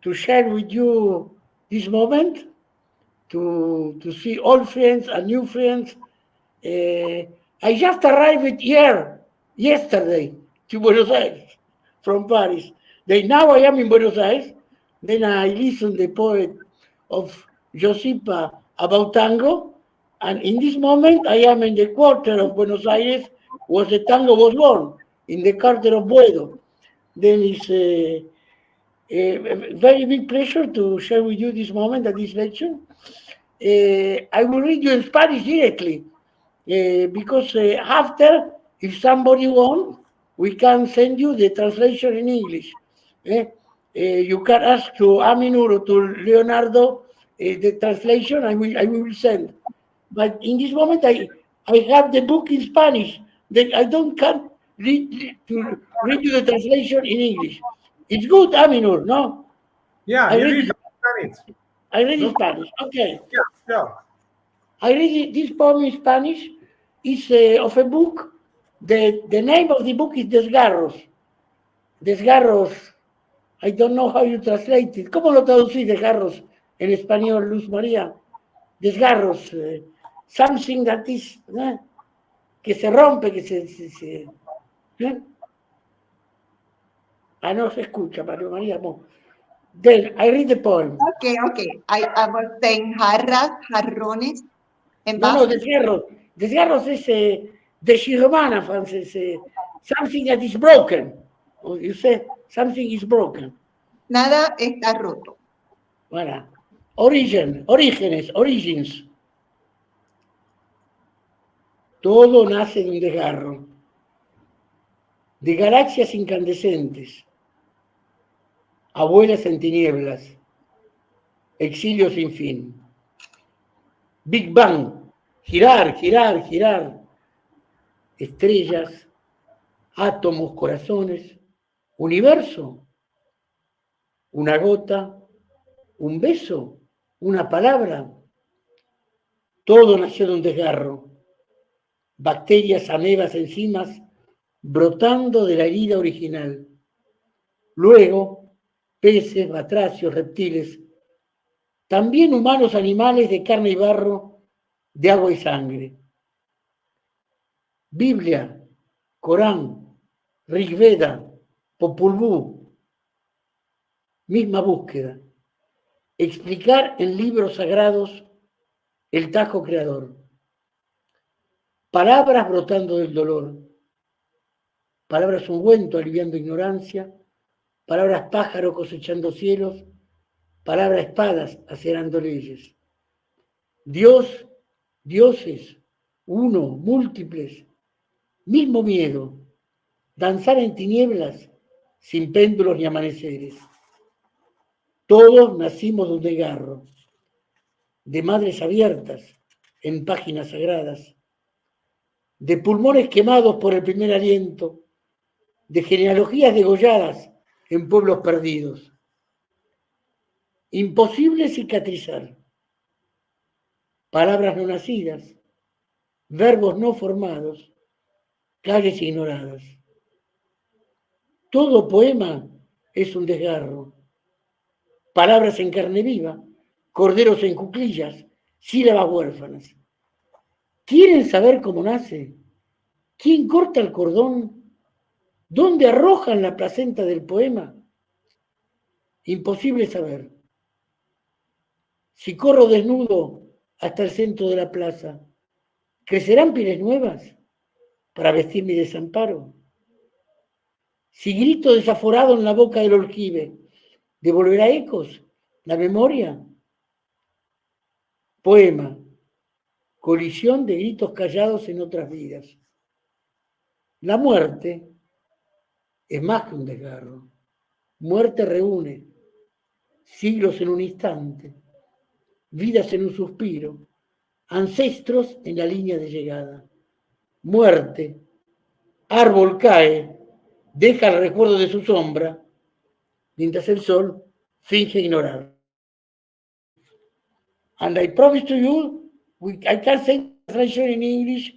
to share with you this moment, to see old friends and new friends. I just arrived yesterday to Buenos Aires from Paris. Now I am in Buenos Aires, Then I listened the poet of Josipa about tango, and in this moment I am in the quarter of Buenos Aires where the tango was born, in the quarter of Buedo. Then it's a very big pleasure to share with you this moment at this lecture. I will read you in Spanish directly, because after, if somebody wants, we can send you the translation in English. You can ask to Aminur or to Leonardo the translation, I will send. But in this moment, I have the book in Spanish. That I don't can to read you the translation in English. It's good, Aminur, no? Yeah, I you read read it, Spanish. I read No in Spanish. Okay. Yeah, sure. I read this poem in Spanish. Is of a book. The name of the book is Desgarros. Desgarros. I don't know how you translate it. ¿Cómo lo traducís, desgarros, en español, Luz María? Desgarros. Something that is, que se rompe, que ¿eh? Ah, no se escucha, María María. No. Then I read the poem. Okay, okay. I was saying jarras, jarrones, and No, vasos. desgarros. Desgarros es de Shiromana, francés. Something that is broken. You say something is broken. Nada está roto. Voilà. Orígenes, origins. Todo nace de un desgarro, de galaxias incandescentes, abuelas en tinieblas, exilio sin fin. Big Bang, girar, girar, girar. Estrellas, átomos, corazones, universo, una gota, un beso, una palabra. Todo nació de un desgarro. Bacterias, amebas, enzimas, brotando de la herida original. Luego, peces, batracios, reptiles, también humanos, animales de carne y barro, de agua y sangre. Biblia, Corán, Rig Veda, Popol Vuh, misma búsqueda. Explicar en libros sagrados el tajo creador. Palabras brotando del dolor. Palabras ungüento aliviando ignorancia. Palabras pájaro cosechando cielos. Palabras espadas acerando leyes. Dios, dioses, uno, múltiples, mismo miedo, danzar en tinieblas sin péndulos ni amaneceres. Todos nacimos de un desgarro, de madres abiertas en páginas sagradas, de pulmones quemados por el primer aliento, de genealogías degolladas en pueblos perdidos. Imposible cicatrizar. Palabras no nacidas, verbos no formados, calles ignoradas. Todo poema es un desgarro. Palabras en carne viva, corderos en cuclillas, sílabas huérfanas. ¿Quieren saber cómo nace? ¿Quién corta el cordón? ¿Dónde arrojan la placenta del poema? Imposible saber. Si corro desnudo hasta el centro de la plaza, ¿crecerán pieles nuevas para vestir mi desamparo? Si grito desaforado en la boca del orquive, ¿devolverá ecos la memoria? Poema, colisión de gritos callados en otras vidas. La muerte es más que un desgarro. Muerte reúne siglos en un instante, vidas en un suspiro, ancestros en la línea de llegada. Muerte, árbol cae, deja el recuerdo de su sombra, mientras el sol finge ignorar. And I promise to you, I can say translation in English,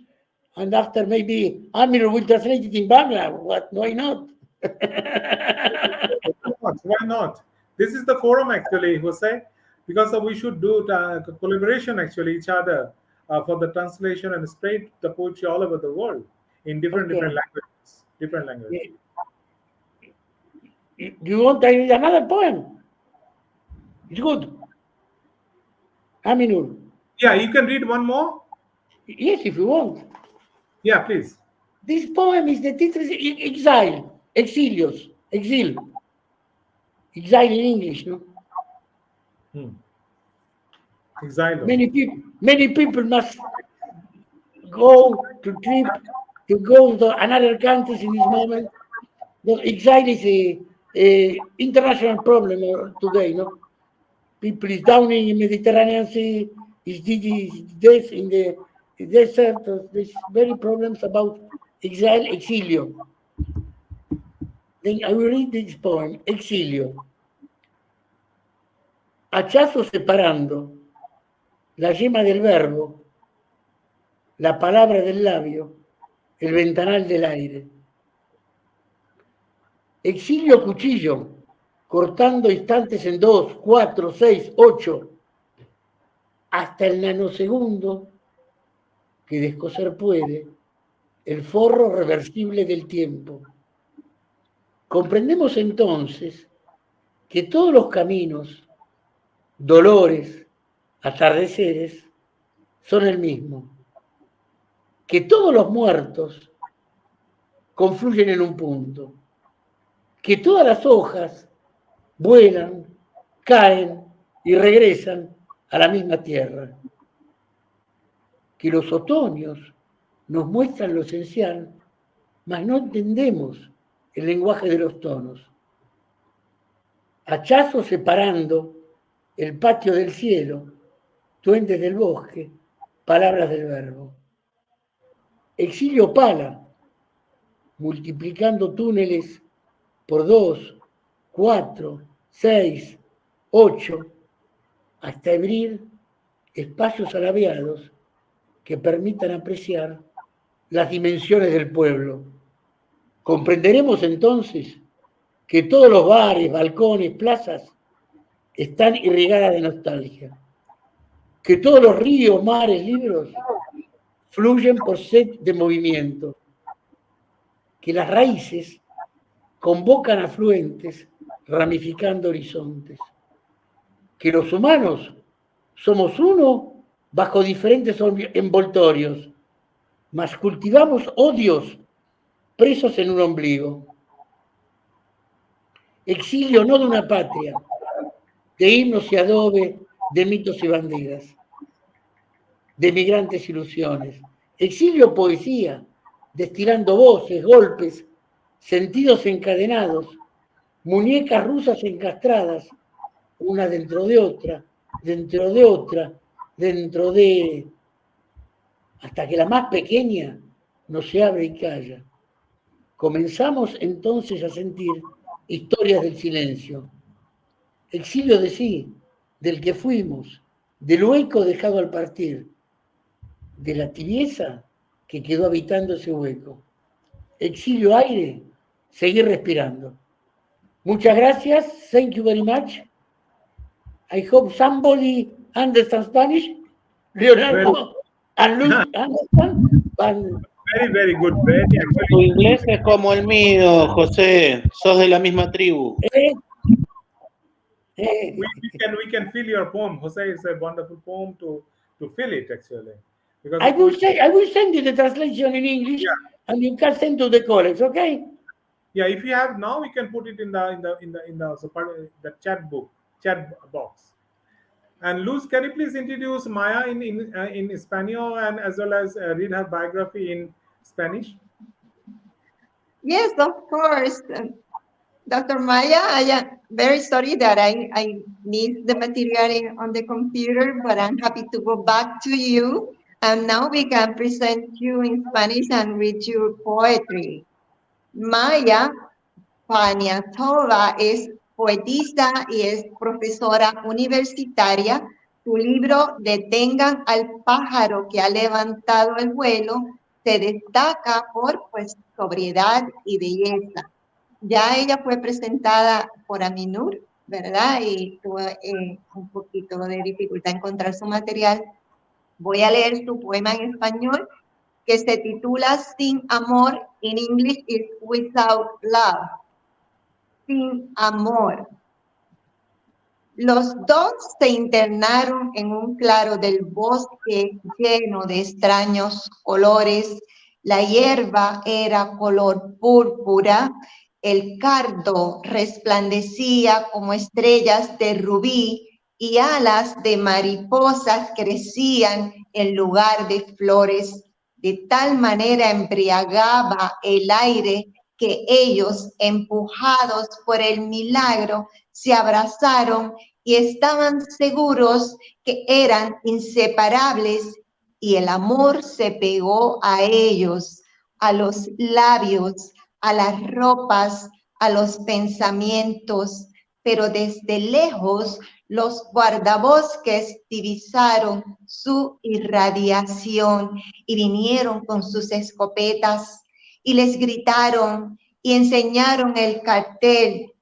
and after maybe Amir will translate it in Bangla. What? Why not? Why not? This is the forum actually, Jose, because we should do collaboration actually each other for the translation and spread the poetry all over the world in different Okay. different languages. Different languages. Do you want I read another poem? It's good. Aminur. Yeah, you can read one more. Yes, if you want. Yeah, please. This poem is the title is Exile, Exilios, Exil. Exile in English, no? Exile. Many people must go to trip to go to another countries in this moment. The exile is a international problem today, no? People is drowning in Mediterranean Sea, is death in the desert. There's very problems about exile, exilio. Then I will read this poem, Exilio. Hachazo separando la yema del verbo, la palabra del labio, el ventanal del aire. Exilio cuchillo, cortando instantes en 2, 4, 6, 8, hasta el nanosegundo que descoser puede el forro reversible del tiempo. Comprendemos entonces que todos los caminos, dolores, atardeceres, son el mismo, que todos los muertos confluyen en un punto, que todas las hojas vuelan, caen y regresan a la misma tierra, que los otoños nos muestran lo esencial, mas no entendemos el lenguaje de los tonos. Hachazos separando el patio del cielo, duendes del bosque, palabras del verbo. Exilio pala, multiplicando túneles por 2, 4, 6, 8, hasta abrir espacios alabeados que permitan apreciar las dimensiones del pueblo. Comprenderemos entonces que todos los bares, balcones, plazas están irrigadas de nostalgia, que todos los ríos, mares, libros fluyen por sed de movimiento, que las raíces convocan afluentes ramificando horizontes, que los humanos somos uno bajo diferentes envoltorios, mas cultivamos odios presos en un ombligo. Exilio no de una patria, de himnos y adobe, de mitos y banderas, de migrantes ilusiones. Exilio poesía, destilando voces, golpes, sentidos encadenados, muñecas rusas encastradas, una dentro de otra, dentro de otra, dentro de... hasta que la más pequeña no se abre y calla. Comenzamos entonces a sentir historias del silencio. Exilio de sí, del que fuimos, del hueco dejado al partir, de la tibieza que quedó habitando ese hueco. Exilio aire, seguir respirando. Muchas gracias. Thank you very much. I hope somebody understands Spanish. Leonardo and Luz understand. Very good. Very Tu inglés es como el mío, José. Sos de la misma tribu. we can feel your poem. Jose is a wonderful poem to feel it actually. Because I will send you the translation in English, and you can send to the colleagues. Okay? Yeah, if you have now, we can put it in the chat box. And Luz, can you please introduce Maya in Espanol and as well as read her biography in Spanish? Yes, of course. Dr. Maya, I am very sorry that I missed the material on the computer, but I'm happy to go back to you. And now we can present you in Spanish and read your poetry. Maya Paniatova es poetisa y es profesora universitaria. Su libro Detengan al pájaro que ha levantado el vuelo se destaca por sobriedad y belleza. Ya ella fue presentada por Aminur, ¿verdad? Y tuve un poquito de dificultad en encontrar su material. Voy a leer su poema en español que se titula Sin amor. In English is Without Love. Sin amor. Los dos se internaron en un claro del bosque lleno de extraños colores. La hierba era color púrpura, el cardo resplandecía como estrellas de rubí y alas de mariposas crecían en lugar de flores. De tal manera embriagaba el aire que ellos, empujados por el milagro, se abrazaron y estaban seguros que eran inseparables, y el amor se pegó a ellos, a los labios, a las ropas, a los pensamientos, pero desde lejos los guardabosques divisaron su irradiación y vinieron con sus escopetas y les gritaron y enseñaron el cartel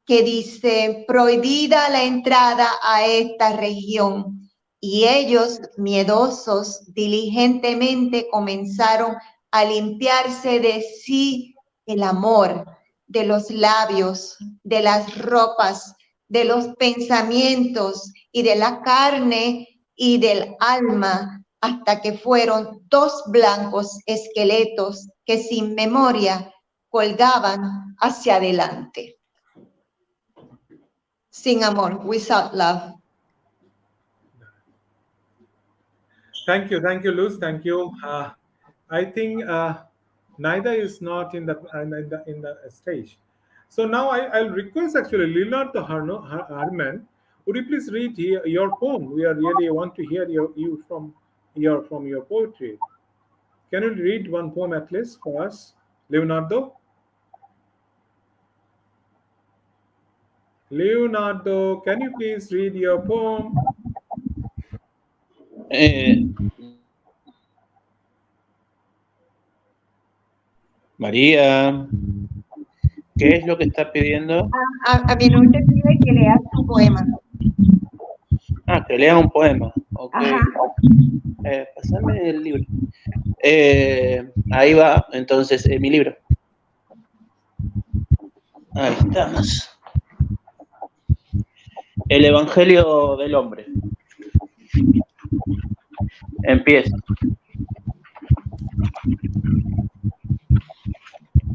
que dice: prohibida la entrada a esta región. Y ellos, miedosos, diligentemente comenzaron a limpiarse de sí el amor, de los labios, de las ropas, de los pensamientos y de la carne y del alma, hasta que fueron dos blancos esqueletos que sin memoria colgaban hacia adelante. Sin amor, without love. Thank you, Luz. Thank you. I think neither is not in the stage. So now I'll request actually Leonardo Herman. Would you please read your poem? We are really want to hear you from your poetry. Can you read one poem at least for us, Leonardo? Leonardo, can you please read your poem? María, ¿qué es lo que está pidiendo? A mi no te pide que leas tu poema. Ah, que lea un poema. Ok. Pásame el libro. Ahí va, entonces, mi libro. Ahí estamos. El Evangelio del Hombre. Empiezo.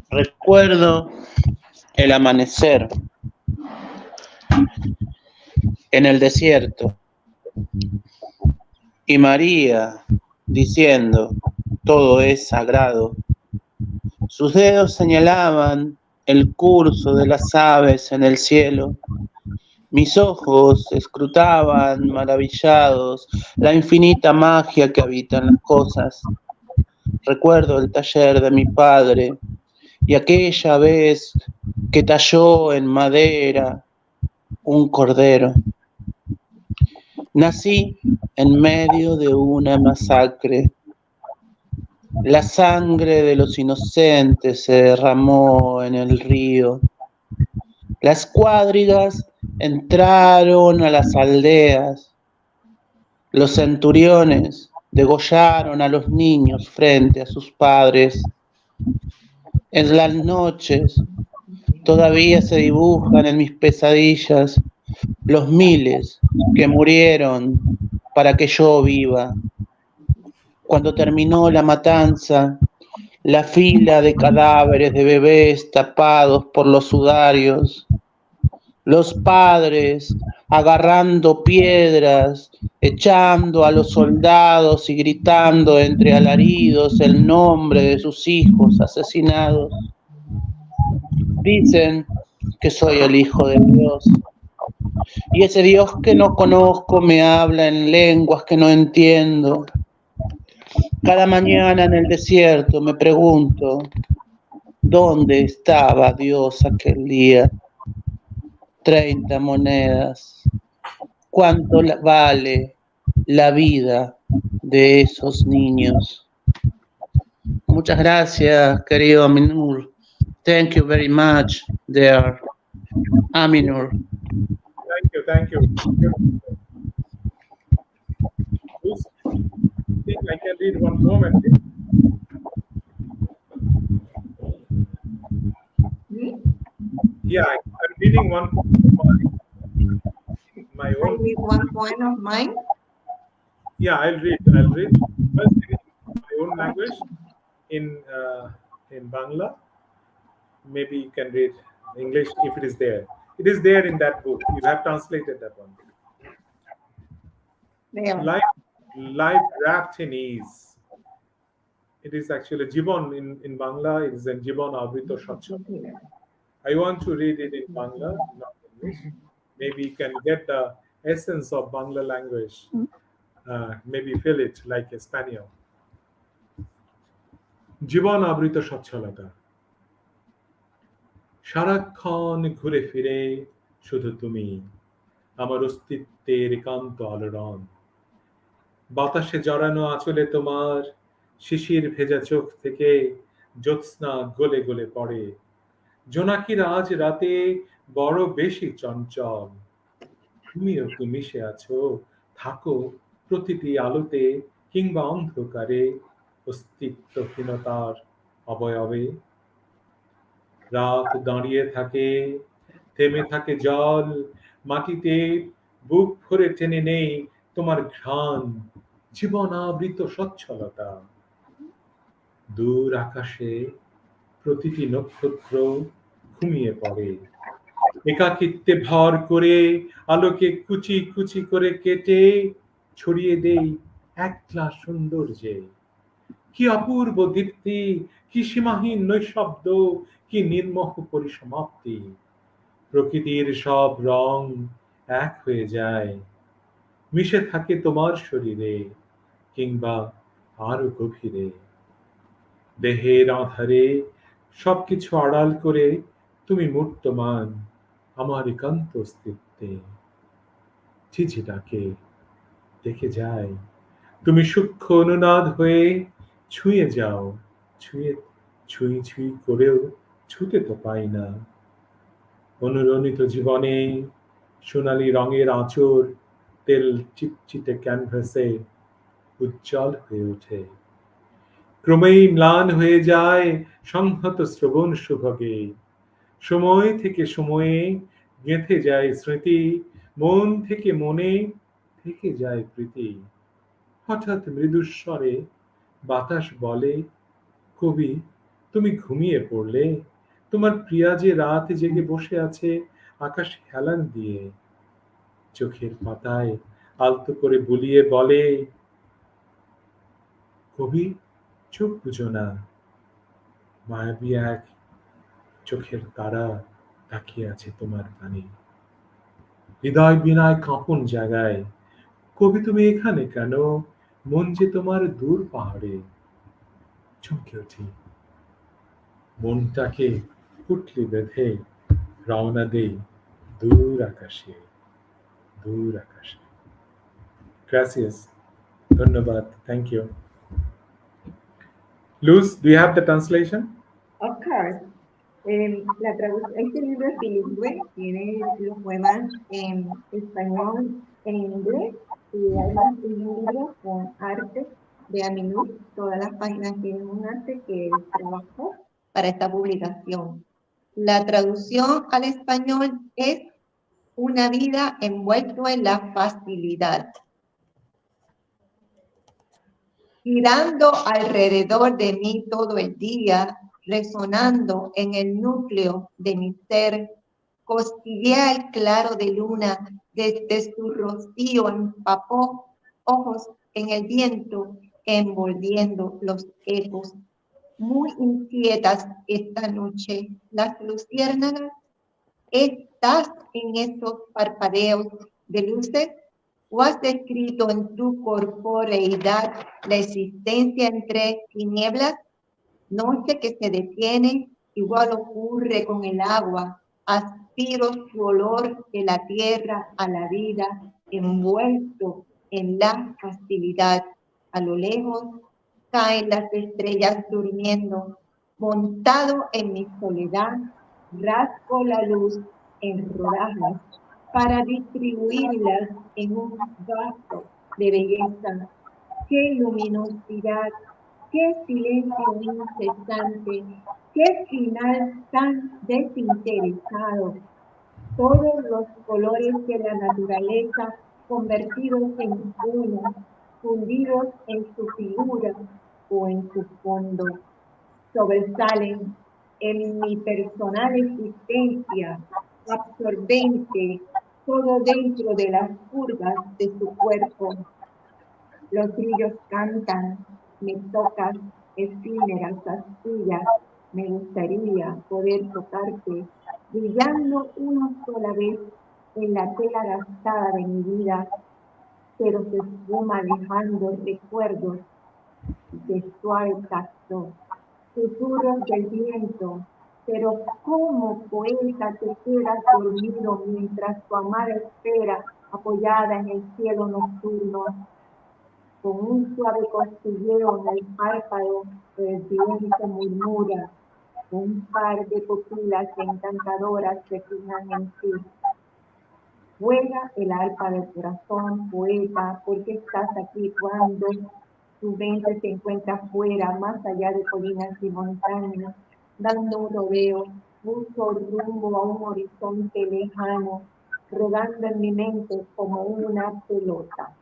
Recuerdo el amanecer en el desierto y María diciendo: todo es sagrado. Sus dedos señalaban el curso de las aves en el cielo. Mis ojos escrutaban maravillados la infinita magia que habita en las cosas. Recuerdo el taller de mi padre y aquella vez que talló en madera un cordero. Nací en medio de una masacre. La sangre de los inocentes se derramó en el río. Las cuadrigas entraron a las aldeas. Los centuriones degollaron a los niños frente a sus padres. En las noches todavía se dibujan en mis pesadillas los miles que murieron para que yo viva. Cuando terminó la matanza, la fila de cadáveres de bebés tapados por los sudarios, los padres agarrando piedras, echando a los soldados y gritando entre alaridos el nombre de sus hijos asesinados. Dicen que soy el Hijo de Dios, y ese Dios que no conozco me habla en lenguas que no entiendo. Cada mañana en el desierto me pregunto: ¿dónde estaba Dios aquel día? 30 monedas. ¿Cuánto vale la vida de esos niños? Muchas gracias, querido Aminur. Thank you very much, dear Aminur. Thank you. Please, I think I can read one poem. Yeah, I'm reading one poem. My my I own. read one poem of mine. Yeah, I'll read. First in my own language in Bangla. Maybe you can read English if it is there. It is there in that book. You have translated that one. There. Life wrapped in ease. It is actually Jibon in Bangla. It is in Jibon Avrito Shachal. I want to read it in Bangla, not English. Maybe you can get the essence of Bangla language. Maybe feel it like a Spaniel. জীবন আবৃত সচ্ছলতা সারাক্ষণ ঘুরে ফিরে শুধু তুমি আমার অস্তিত্বের একান্ত আলোড়ন বাতাসে জড়ানো আঁচলে তোমার শিশির ভেজা চোখ থেকে জ্যোৎস্না গলে গলে পড়ে জোনাকির আজ রাতে বড় বেশি চঞ্চল তুমিও কি মিশে আছো থাকো প্রতিটি আলোতে কিংবা অন্ধকারে অস্তিত্বহীনতার অবয়বে রাত দাঁড়িয়ে থাকে থেমে থাকে জল মাটিতে বুক ভরে টেনে নেই তোমার ঘ্রাণ জীবনাবৃত সচ্ছলতা দূর আকাশে প্রতিটি নক্ষত্র ঘুমিয়ে পড়ে একাকিত্বে ভর করে আলোকে কুচি কুচি করে কেটে ছড়িয়ে দেই একলা সৌন্দর্যে কি অপূর্ব দীপ্তি কি সীমাহীন নৈশব্দ কি নির্মোহ পরিসমাপ্তি প্রকৃতির সব রং এক হয়ে যায় মিশে থাকে তোমার শরীরে কিংবা আরো গভীরে দেহের আধারে সবকিছু আড়াল করে তুমি মূর্তমান আমার একান্ত অস্তিত্বে ঝিঝি ডাকে দেখে যায় তুমি সূক্ষ্ম অনুনাদ হয়ে ছুঁয়ে যাও ছুঁয়ে ছুঁই ছুঁই করেও ছুতে তো পাই না অনুরণিত জীবনে সোনালী রঙের আঁচড় তেল চিটচিটে ক্যানভাসে উজ্জ্বল হয়ে ওঠে ক্রমেই ম্লান হয়ে যায় সংহত শ্রবণ সুভগে সময় থেকে সময়ে গেঁথে যায় স্মৃতি মন থেকে মনে থেকে যায় প্রীতি হঠাৎ মৃদুস্বরে বাতাস বলে কবি তুমি ঘুমিয়ে পড়লে তোমার প্রিয়া যে রাত জেগে বসে আছে আকাশ হেলান দিয়ে চোখের পাতায় আলতো করে বুলিয়ে বলে কবি চোখ বুঝো না মায়াবী এক চোখের তারা তাকিয়ে আছে তোমার পানে হৃদয় বিনায় কাঁপন জাগায় কবি তুমি এখানে কেন মন যে তোমার দূর পাহাড়ে চমকে উঠি মনটাকে পুটলি বেঁধে রওনা দেই দূর আকাশে দূর আকাশে Gracias. ধন্যবাদ. Thank you. Luz, do you have the translation? Of course. La traducción, este libro es bilingüe, tiene los poemas en español, en inglés, y además es un libro con arte de Aminú. Todas las páginas tienen un arte que él trabajó para esta publicación. La traducción al español es una vida envuelto en la facilidad. Girando alrededor de mí todo el día, resonando en el núcleo de mi ser, cosquillea el claro de luna, desde su rocío empapó ojos en el viento, envolviendo los ecos. Muy inquietas esta noche, las luciérnagas, ¿estás en esos parpadeos de luces? ¿O has descrito en tu corporeidad la existencia entre tinieblas? Noche que se detiene, igual ocurre con el agua. Aspiro su olor de la tierra a la vida, envuelto en la facilidad. A lo lejos caen las estrellas durmiendo. Montado en mi soledad, rasgo la luz en rodajas para distribuirlas en un vaso de belleza. ¡Qué luminosidad! ¡Qué silencio incesante! ¡Qué final tan desinteresado! todos los colores de la naturaleza convertidos en uno, fundidos en su figura o en su fondo, sobresalen en mi personal existencia, absorbente, todo dentro de las curvas de su cuerpo. Los grillos cantan, me tocas, efímeras astillas, me gustaría poder tocarte, brillando una sola vez en la tela gastada de mi vida, pero se esfuma dejando recuerdos de suave tacto, susurros del viento, pero como poeta te quedas dormido mientras tu amada espera, apoyada en el cielo nocturno, con un suave cosquilleo en el párpado, el viento murmura, un par de pupilas encantadoras se fijan en ti. Juega el arpa del corazón, poeta, porque estás aquí cuando tu mente se encuentra fuera, más allá de colinas y montañas, dando un rodeo, busco rumbo a un horizonte lejano, rodando en mi mente como una pelota.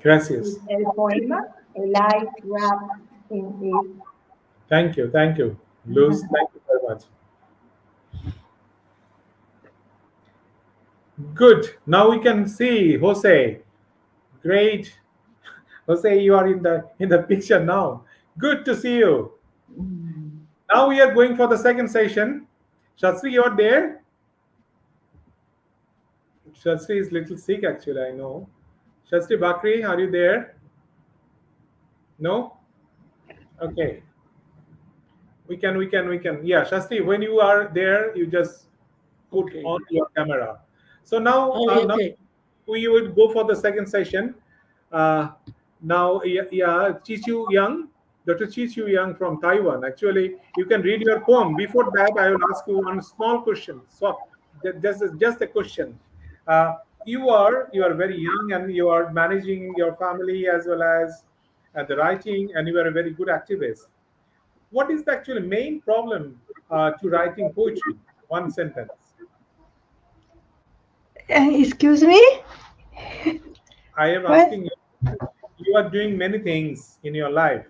Gracias. El poema, a life wrapped in it. Thank you, Luz. Thank you very much. Good. Now we can see Jose. Great, Jose. You are in the picture now. Good to see you. Now we are going for the second session. Shastri, you are there. Shastri is little sick actually. I know. Shastri Bakri, are you there? No. Okay. We can. Yeah, Shastri, when you are there, you just put Okay. on your camera. So now, Okay, now okay. we will go for the second session. Now, yeah, Chichu Yang, Dr. Chichu Yang from Taiwan. Actually, you can read your poem. Before that, I will ask you one small question. So, just a question. You are very young and you are managing your family as well as the writing, and you are a very good activist. What is the actual main problem to writing poetry? One sentence. Excuse me? I am What? asking you. You are doing many things in your life,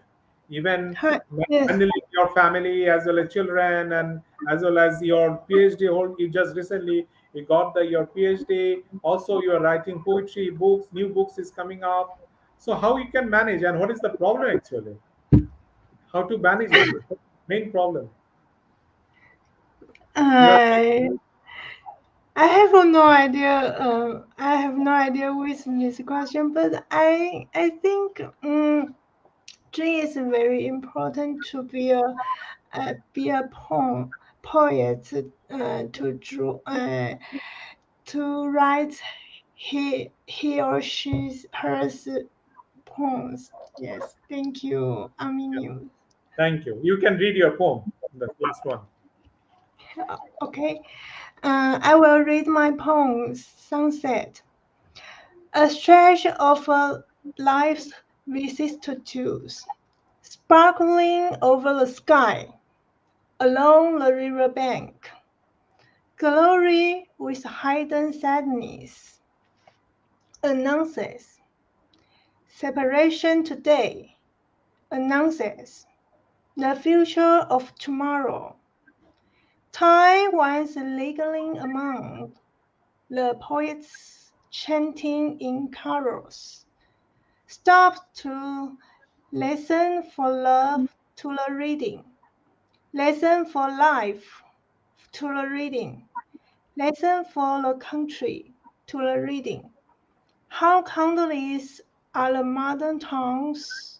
even Hi. Yes. handling your family as well as children, and as well as your PhD. Hold you just recently you got your PhD. Also, you are writing poetry books. New books is coming up. So how you can manage, and what is the problem actually? How to manage it? Main problem. You are I I have no idea. I have no idea with this question, but I think dream is very important to be a poet to draw to write he or she's her poems. Yes, thank you. I mean Yeah. you. Thank you. You can read your poem. The last one. Okay. I will read my poem, Sunset. A stretch of a life's vicissitudes, sparkling over the sky, along the river bank. Glory with hidden sadness announces separation today, announces the future of tomorrow. Time once lingering among the poets chanting in carols, stops to listen for love to the reading, listen for life to the reading, listen for the country to the reading. How countless are the modern tongues,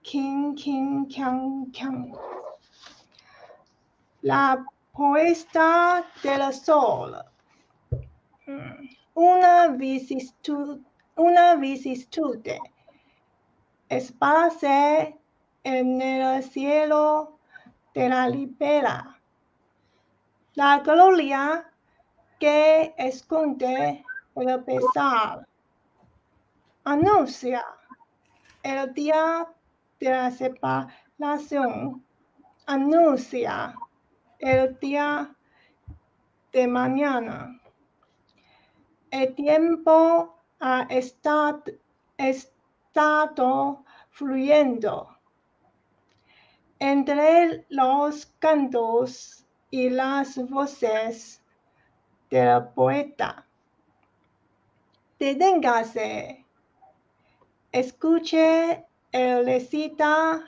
king, king, kyang, kyang. La poesta del sol. Una vicissitude esparce en el cielo de la libera. La gloria que esconde el pesar anuncia el día de la separación. anuncia el día de mañana. El tiempo ha estado fluyendo entre los cantos y las voces del poeta. Deténgase, escuche el recita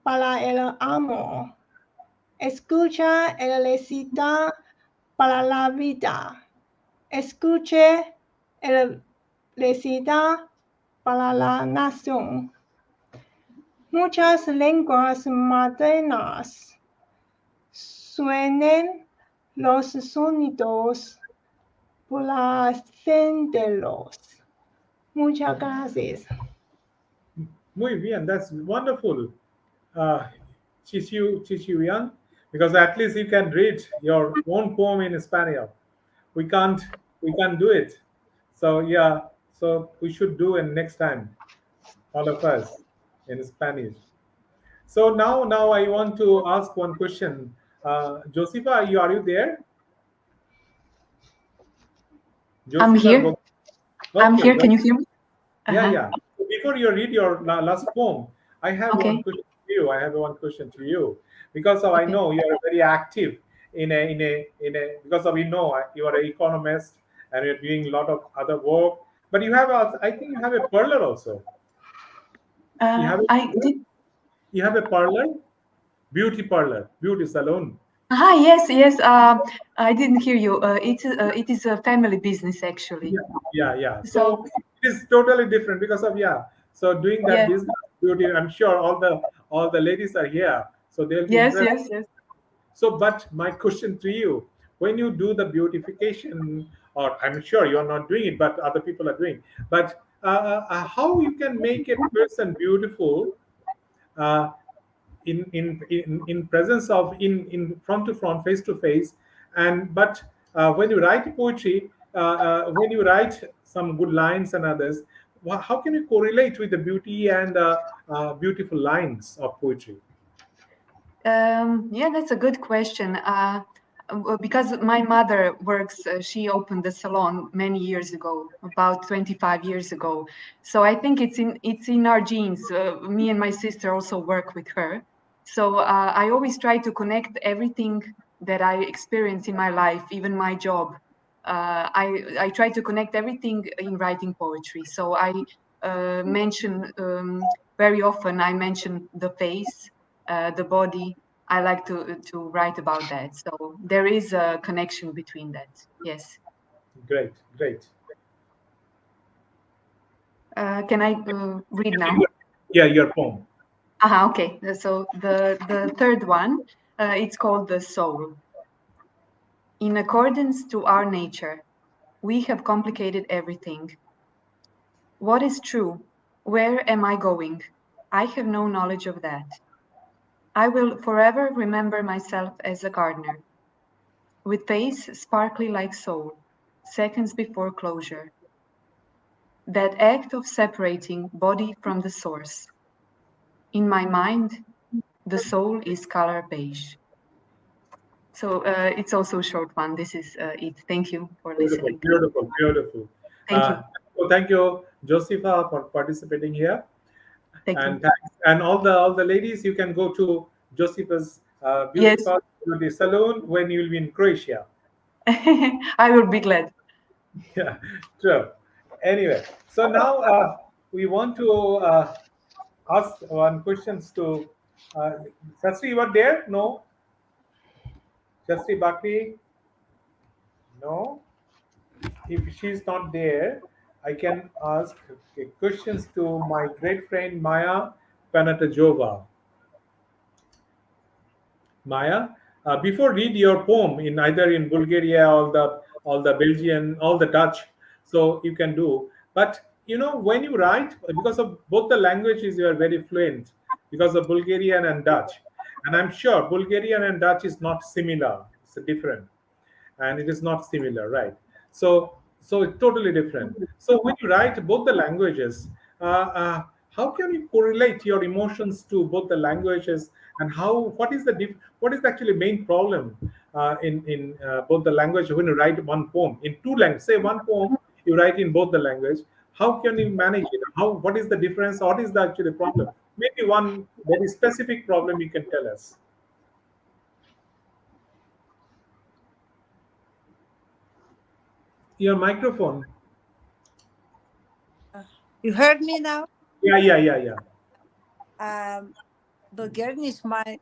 para el amor. Escucha el recita para la vida. Escuche el recita para la nación. Muchas lenguas maternas suenen los sonidos placenteros. Muchas gracias. Muy bien, that's wonderful, uh, Chichu because at least you can read your own poem in Spanish. We can't, we can't do it. So yeah, so we should do it next time, all of us, in Spanish. So now I want to ask one question. Josepha, are you there? I'm Josepha, here. I'm okay, here. well, Can you hear me? yeah, Uh-huh. yeah. So before you read your last poem, I have one Okay. question to you. I have one question to you because of I Okay. know you are very active because of you are an economist and you're doing a lot of other work. But you have I think you have a parlor also. You have a I did. you have a parlor, beauty salon. Yes, yes. I didn't hear you. It is a family business actually. Yeah, yeah, yeah. So So it is totally different because of So doing that yeah. business beauty, I'm sure all the ladies are here, so they'll be Yes, interested. yes, yes. So, but my question to you, when you do the beautification, or I'm sure you're not doing it, but other people are doing, but how you can make a person beautiful uh, in presence of in front to front, face to face, and but when you write poetry, when you write some good lines and others, how can you correlate with the beauty and beautiful lines of poetry? Yeah, that's a good question. Because my mother works, she opened the salon many years ago, about 25 years ago. So I think it's in our genes. Me and my sister also work with her. So I always try to connect everything that I experience in my life, even my job. I try to connect everything in writing poetry. So I mention very often. I mention the face, the body. I like to write about that. So there is a connection between that. Yes. Great, great. Can I read now? Yeah, your poem. Okay. So the third one, it's called the soul. In accordance to our nature, we have complicated everything. What is true? Where am I going? I have no knowledge of that. I will forever remember myself as a gardener, with face sparkly like soul, seconds before closure. That act of separating body from the source. In my mind, the soul is color beige. So it's also a short one. This is it. Thank you for Beautiful, listening. beautiful, beautiful. Thank you. So thank you, Josepha, for participating here. Thank And you. thanks. And all the ladies, you can go to Josepha's beauty Yes, parlor, beauty salon when you will be in Croatia. I will be glad. Yeah, true. Anyway, so now we want to ask one questions to Shastri. You are there? No, Shastri Bakri. No. If she's not there, I can ask questions to my great friend Maya Panatajova. Maya, before read your poem in either in Bulgaria or the Belgian, all the Dutch, so you can do. But when you write, because of both the languages, you are very fluent because of Bulgarian and Dutch, and I'm sure Bulgarian and Dutch is not similar; it's different, and it is not similar, right? So it's totally different. So when you write both the languages, uh, uh, how can you correlate your emotions to both the languages, and what is the actually main problem in both the language when you write one poem in two languages? Say one poem you write in both the language. How can you manage it? What is the difference? What is the actually problem? Maybe one very specific problem you can tell us. Your microphone. You heard me now? Yeah. Bulgarian is my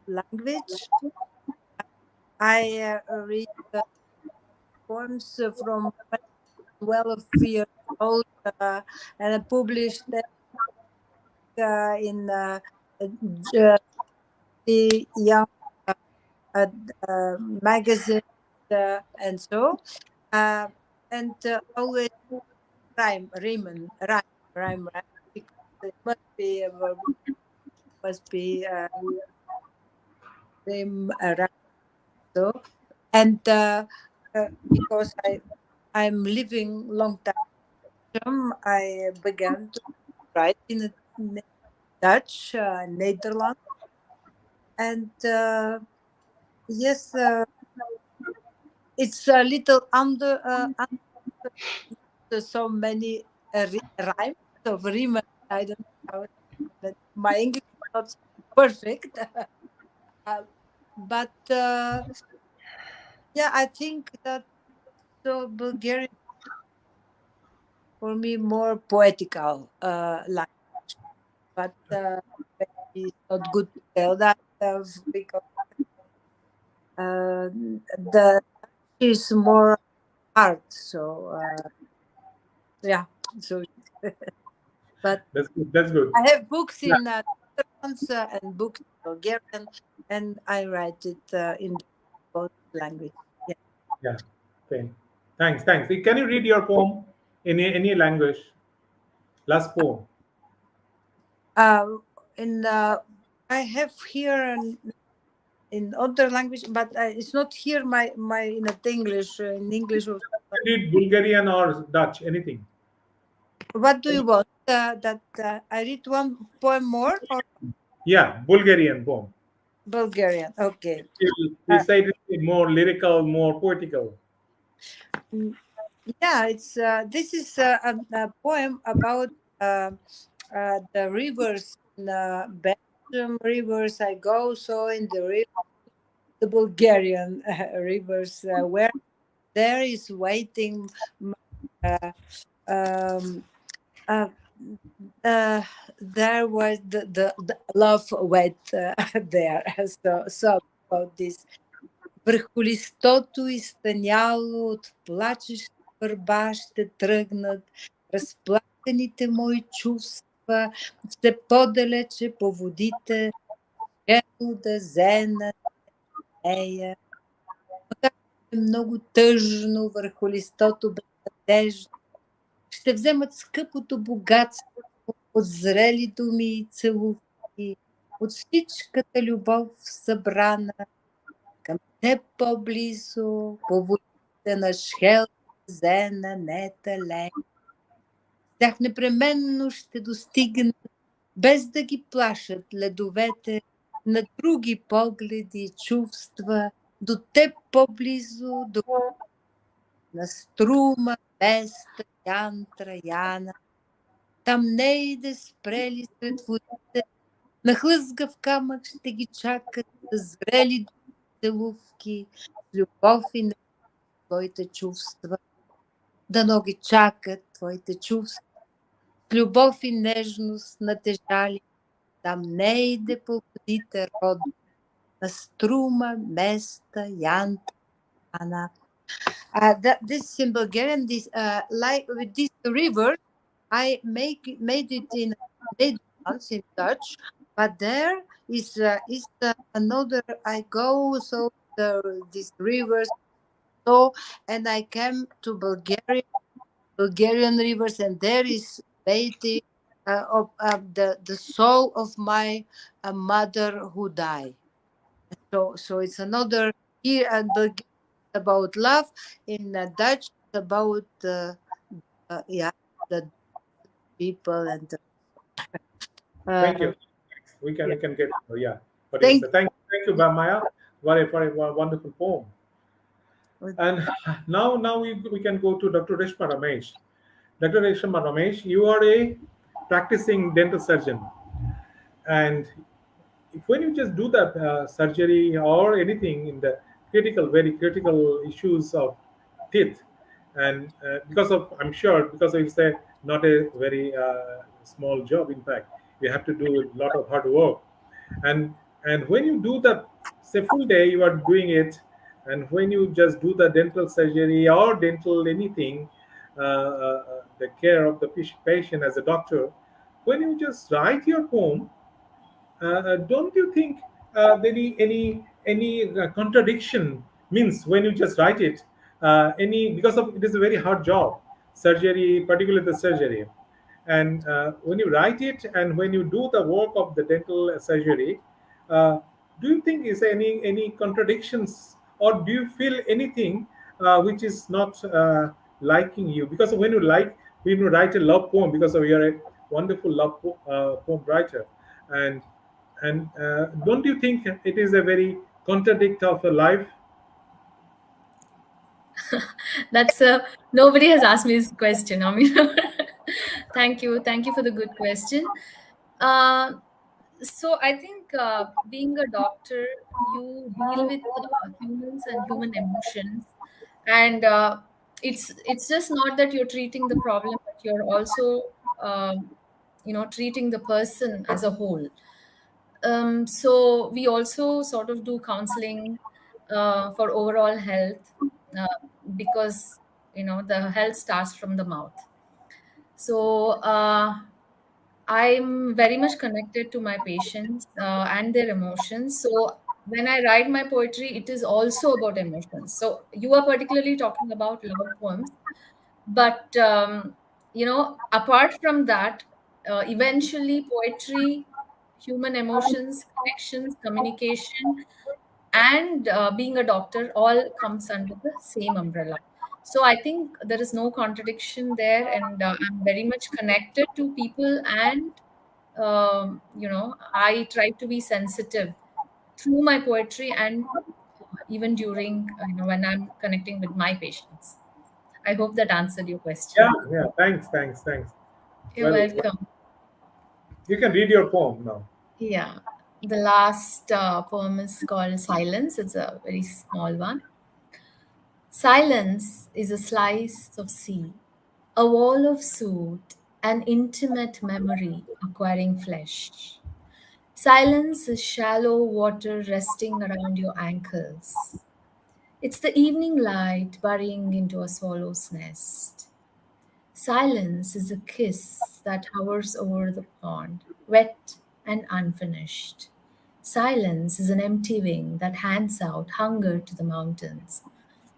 language. I read poems from 12 years old, and I published that in the young magazine and so. And always rhyme, because it must be rhyme, rhyme. So, and because I'm living long time, I began to write in Dutch, Netherlands, and yes, it's a little under so many rhymes of rhyme. I don't know how but my English is not perfect, but yeah, I think that so Bulgarian for me more poetical language, but maybe it's not good to tell that because the is more hard. So yeah, so but That's good. That's good. I have books Yeah. in Netherlands and books in Bulgarian, and I write it in both language. Yeah. Yeah. Okay. Thanks. Can you read your poem in any language? Last poem. Uh, in I have here in other language, but it's not here. My in English in English. Or, Read Bulgarian or Dutch, anything. what do you want? That I read one poem more or Yeah, Bulgarian poem. Bulgarian? Okay. You say it more lyrical, more poetical. Mm, yeah, it's this is a poem about the rivers in Belgium rivers. I go so in the the Bulgarian rivers where there is waiting. Uh, um, uh, uh, there was the love wait there. So about this. Върху листото изтъняло от плачещ върба ще тръгнат разплаканите мои чувства все по-далече по водите, жело да зена нея. Макар е много тъжно върху листото безнадежно, ще вземат скъпото богатство от зрели думи и целувки, от всичката любов събрана към теб по-близо, по водите на Шхел, Зена, Нета, Лей. Тях непременно ще достигнат, без да ги плашат ледовете, на други погледи и чувства, до теб по-близо, до на Струма, Веста, Янтра, Яна. Там не иде спрели сред водите, на хлъзгав камък ще ги чакат зрели целувки, любов и на твоите чувства. Дано ги чакат твоите чувства, с любов и нежност натежали. Там не иде по водите род, на Струма, Места, Янта, Ана. This in Bulgarian, this like with this river, I made it in Netherlands in Dutch, but there is another. I go so these rivers so, and I came to Bulgarian rivers, and there is waiting of the soul of my mother who died. So it's another here and about love in Dutch. It's about yeah the people and Thank you. Uh, We yeah. can get yeah. What do you Thank say? Thank you, Maya. What a wonderful poem. And now we can go to Dr. Reshma Ramesh. Dr. Reshma Ramesh, you are a practicing dental surgeon, and when you just do that surgery or anything in the very critical issues of teeth, and because of, I'm sure, because it's a not a very small job. In fact, you have to do a lot of hard work, and when you do that, say full day you are doing it, and when you just do the dental surgery or dental anything, the care of the patient as a doctor, when you just write your poem, don't you think any contradiction means when you just write it, any, because of it is a very hard job, surgery, particularly the surgery, and when you write it and when you do the work of the dental surgery, uh, do you think is any contradictions, or do you feel anything which is not liking you? Because when you write a love poem, because of you're a wonderful poem writer, and don't you think it is a very contradict of a life? That's a nobody has asked me this question. I mean, thank you for the good question. Uh, so I think being a doctor, you deal with humans and human emotions, and it's just not that you're treating the problem, but you're also treating the person as a whole. So we also sort of do counseling for overall health, uh, because the health starts from the mouth. So I'm very much connected to my patients and their emotions. So when I write my poetry, it is also about emotions. So you are particularly talking about love poems, but apart from that, eventually poetry, human emotions, connections, communication, and being a doctor all comes under the same umbrella. So I think there is no contradiction there, and I'm very much connected to people, and I try to be sensitive through my poetry, and even during when I'm connecting with my patients. I hope that answered your Yeah, question. yeah. Thanks. You're Well, welcome. you can read your poem now. Yeah. The last poem is called Silence. It's a very small one. Silence is a slice of sea, a wall of soot, an intimate memory acquiring flesh. Silence is shallow water resting around your ankles. It's the evening light burying into a swallow's nest. Silence is a kiss that hovers over the pond, wet and unfinished. Silence is an empty wing that hands out hunger to the mountains.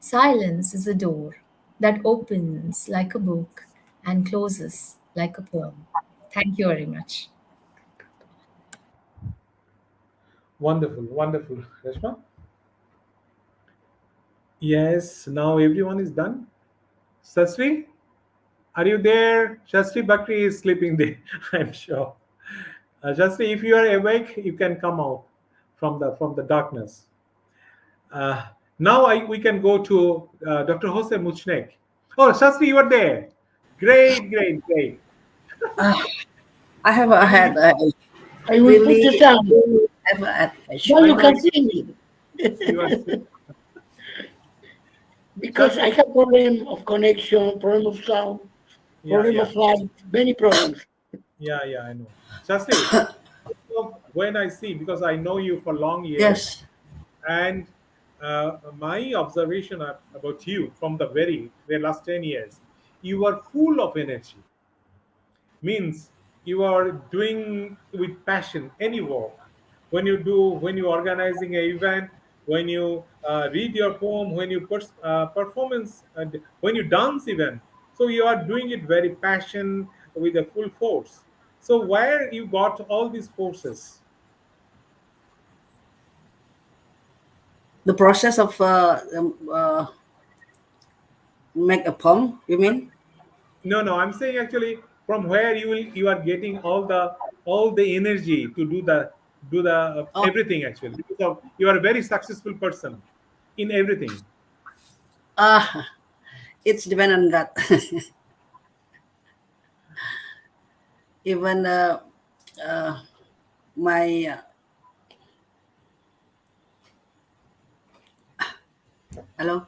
Silence is a door that opens like a book and closes like a poem. Thank you very much. Wonderful, Reshma. Yes, now everyone is done. Sasri, are you there? Shastri Bakri is sleeping there, I'm sure. Shastri, if you are awake, you can come out from the darkness. Uh, now we can go to Dr. Jose Muchnek. Oh, Shastri, you are there. Great. Uh, I Now had a I will put the really, sound. really have a Now I you know can see me. you are. Because I Shastri, have problem of connection, problem of sound, problem yeah. of light, many problems. Yeah, I know. Shastri, when I see, because I know you for long years, yes. and my observation about you from the last 10 years, you are full of energy. Means you are doing with passion any work. When you organizing an event, when you read your poem, when you performance, and when you dance even, so you are doing it very passion with a full force. So where you got all these forces? The process of make a poem, you mean? No, I'm saying actually From where you are getting all the energy to do the Oh, everything actually, because you are a very successful person in everything. it's depend on God. Even uh, my hello.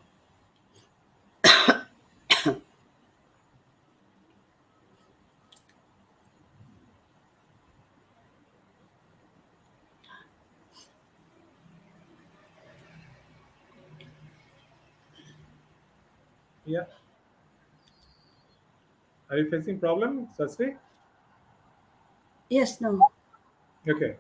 Yeah. Are you facing problem, Sasri? Yes, no. Okay.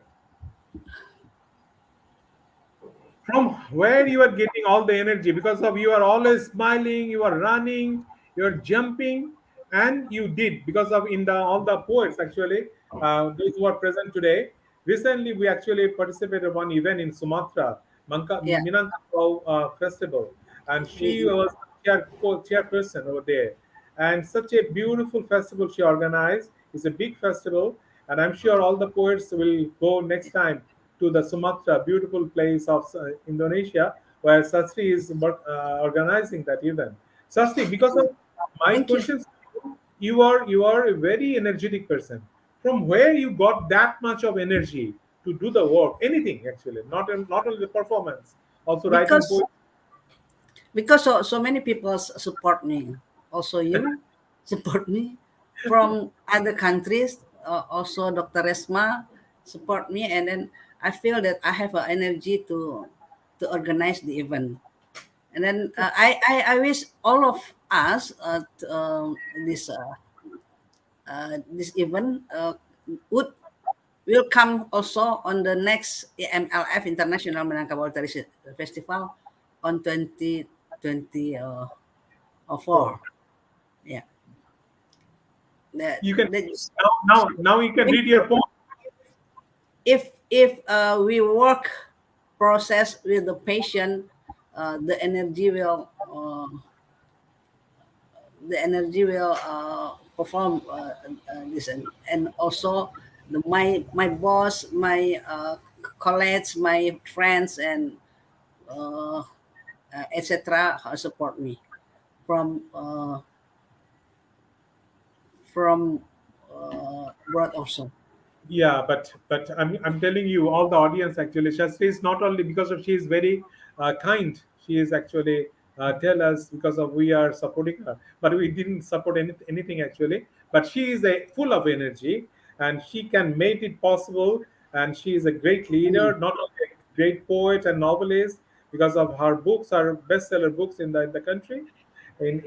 From where you are getting all the energy, because of you are always smiling, you are running, you are jumping, and you did because of in the all the poets actually, those who are present today. Recently we actually participated one event in Sumatra, Yeah. Minangkabau festival, and she Mm-mm. was chairperson over there, and such a beautiful festival she organized. It's a big festival, and I'm sure all the poets will go next time to the Sumatra, beautiful place of Indonesia, where Sastri is organizing that event. Sastri, because of my Thank you. questions, you are a very energetic person. From where you got that much of energy to do the work? Anything actually, not only the performance, also writing Because poetry. so many people support me. Also, you support me from other countries. Also, Dr. Resma support me, and then I feel that I have energy to organize the event. And then I wish all of us this event would will come also on the next EMLF International Minangkabau Literacy Festival on 2024. Four. Yeah. That, You can that now you can thank read you. your poem. If we work process with the patient, the energy will perform this, and also my boss, my colleagues, my friends, and uh, etc. support me from from abroad also. Yeah, but I'm telling you, all the audience actually, Shastri is not only because of she is very kind. She is actually tell us because of we are supporting her, but we didn't support anything actually. But she is a full of energy, and she can make it possible. And she is a great Mm. leader, not only a great poet and novelist, because of her books are bestseller books in the country, in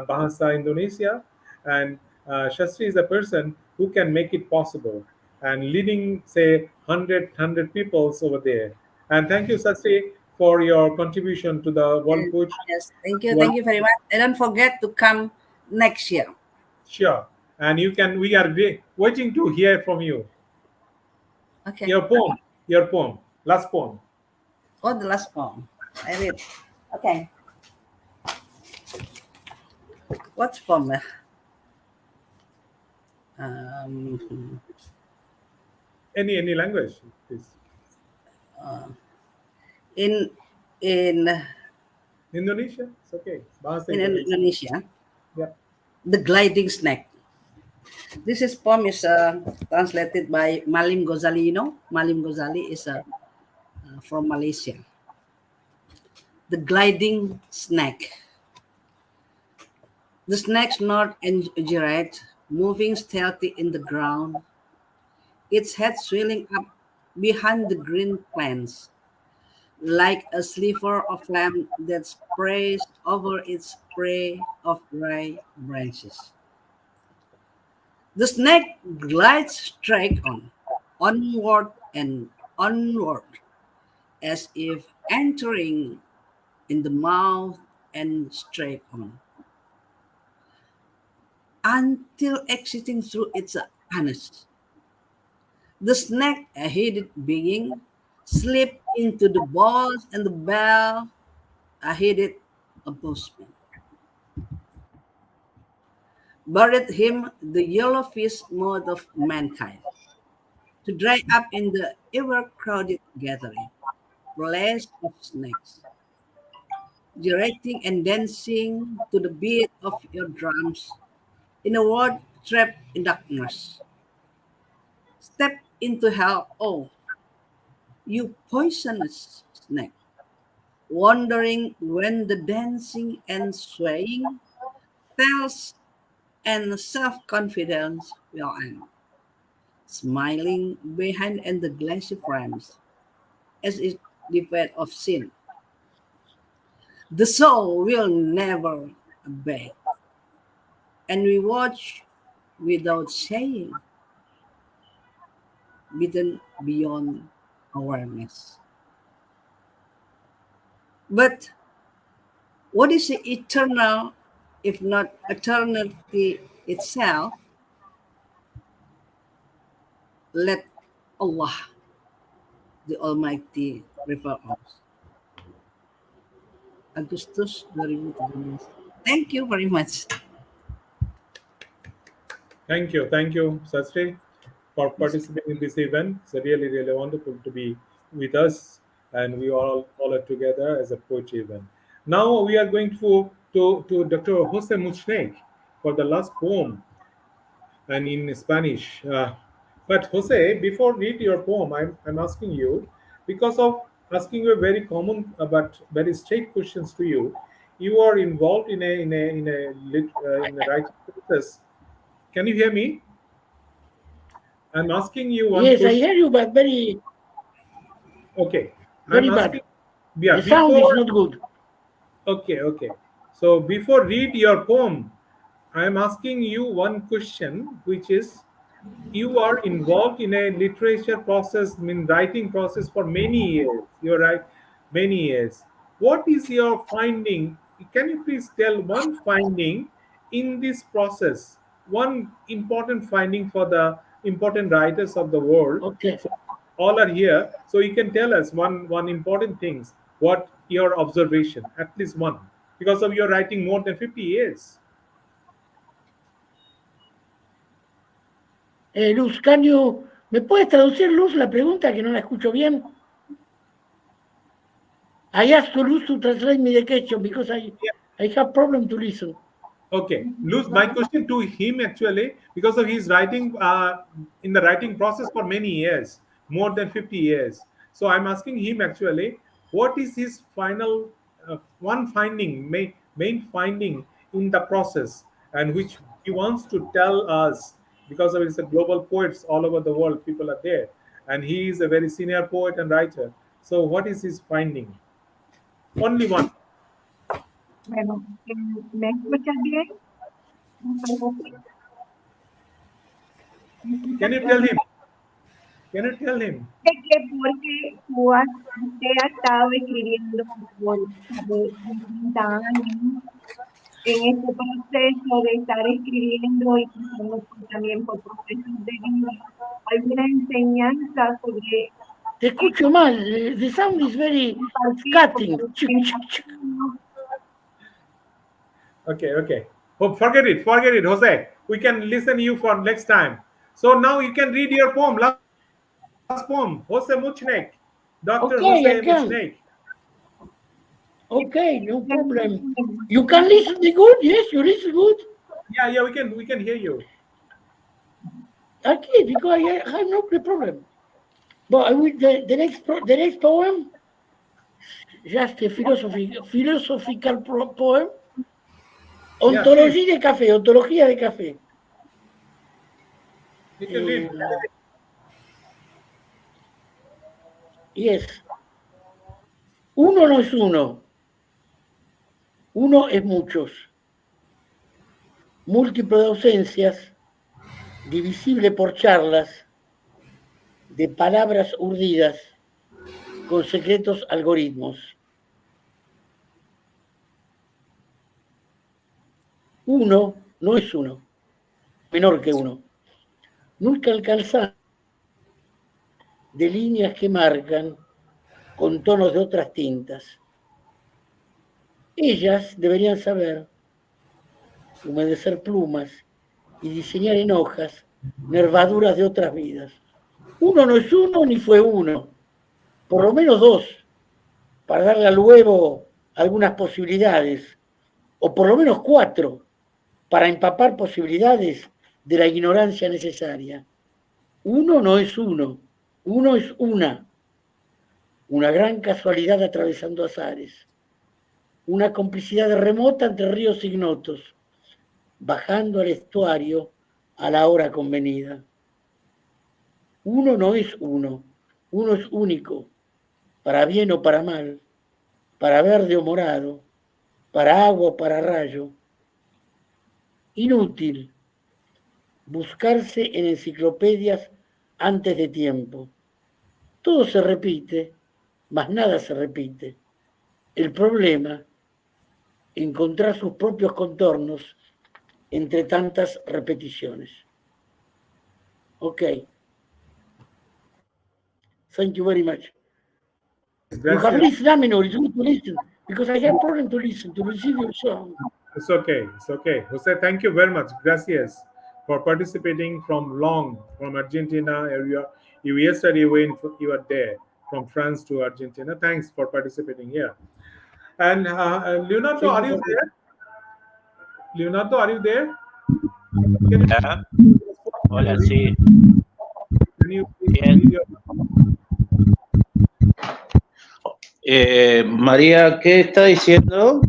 Bahasa Indonesia, and Shastri is a person who can make it possible and leading say 100 peoples over there. And thank you, Shastri, for your contribution to the world Yes, poetry. yes. World, Thank you very much. And don't forget to come next year. sure. And you can. We are waiting to hear from you. Okay. Your poem. Your poem. Last poem. Oh, the last poem. I read. Okay. What poem? Um, Any language, please. in in Indonesia. It's okay. Bahasa in Indonesia. Indonesia, Yeah. the gliding snake. This is poem is translated by Malim Ghazali. You know, Malim Ghazali is from Malaysia. The gliding snake. The snake's not endurate, moving stealthy in the ground, its head swelling up behind the green plants, like a sliver of lamb that sprays over its prey of dry branches. The snake glides straight on, onward and onward, as if entering in the mouth and straight on, until exiting through its anus. The snake, a headed being, slipped into the balls and the bell, a headed a postman. buried him the yellowfish mode of mankind, to dry up in the ever-crowded gathering, place of snakes, gyrating and dancing to the beat of your drums, in a world trapped in darkness. Step into hell, oh, you poisonous snake, wondering when the dancing and swaying, tells and self-confidence will end, smiling behind in the glassy frames, as it devoid of sin. The soul will never abate, and we watch without saying, beaten beyond awareness. But what is the eternal, if not eternity itself? Let Allah, the Almighty, refer us. Agustus 2017. Thank you very much. Thank you, Sastri, for participating in this event. It's really, really wonderful to be with us, and we all are together as a poetry event. Now we are going to Dr. Jose Muchnek for the last poem, and in Spanish. But Jose, before read your poem, I'm asking you, because of asking you a very common but very straight questions to you. You are involved in a writing process. Can you hear me? I'm asking you one Yes, I question. hear you, but Okay, I'm very asking. bad. Yeah, The sound is before. not good. Okay. So before read your poem, I'm asking you one question, which is, you are involved in a literature process, in writing process for many years. You're right, many years. What is your finding? Can you please tell one finding in this process? One important finding for the important writers of the world. Okay. So all are here. So you can tell us one important things. What your observation? At least one, because of your writing more than 50 years. Luz, ¿me puedes traducir, Luz, la pregunta que no la escucho bien? I asked to Luz to translate me the question because I have problem to listen. Okay, Luz, my question to him actually, because of his writing in the writing process for many years, more than 50 years. So I'm asking him actually, what is his final one finding, main finding in the process, and which he wants to tell us, because of his global poets all over the world, people are there, and he is a very senior poet and writer. So what is his finding? Only one. Bueno, ¿me escuchas bien? ¿Me Can escuchas you tell bien? him? Can you tell him? Es que porque usted ha estado escribiendo por de 30 años en este proceso de estar escribiendo y pasando también por procesos de vida, alguna enseñanza sobre Te escucho mal. The sound is very cutting. Okay. Oh, forget it, Jose. We can listen you for next time. So now you can read your poem, last poem, Jose Muchnek, Dr. Okay, Jose I can. Muchnek. Okay, no problem. You can listen good? Yes, you listen good? Yeah, we can hear you. Okay, because I have no problem. But the next poem, just a philosophical poem, ontología de café, ontología de café. You can read. Yes. Uno no es uno. Uno es muchos. Múltiplo de ausencias, divisible por charlas, de palabras urdidas, con secretos algoritmos. Uno no es uno, menor que uno. Nunca alcanza de líneas que marcan con tonos de otras tintas. Ellas deberían saber humedecer plumas y diseñar en hojas nervaduras de otras vidas. Uno no es uno ni fue uno, por lo menos dos, para darle al huevo algunas posibilidades, o por lo menos cuatro, para empapar posibilidades de la ignorancia necesaria. Uno no es uno es una gran casualidad atravesando azares, una complicidad remota entre ríos ignotos, bajando al estuario a la hora convenida. Uno no es uno es único, para bien o para mal, para verde o morado, para agua o para rayo. Inútil buscarse en enciclopedias antes de tiempo. Todo se repite, mas nada se repite. El problema, encontrar sus propios contornos entre tantas repeticiones. Okay. Thank you very much. You have listened, Aminor, it's good to listen, because I have problem to listen, to receive your song. It's okay. It's okay. Jose, thank you very much. Gracias for participating from Argentina. You yesterday you were there from France to Argentina. Thanks for participating here. And Leonardo, are you there? Leonardo, are you there? Hola. Hola, sí. Can you please read your... María, ¿qué está diciendo?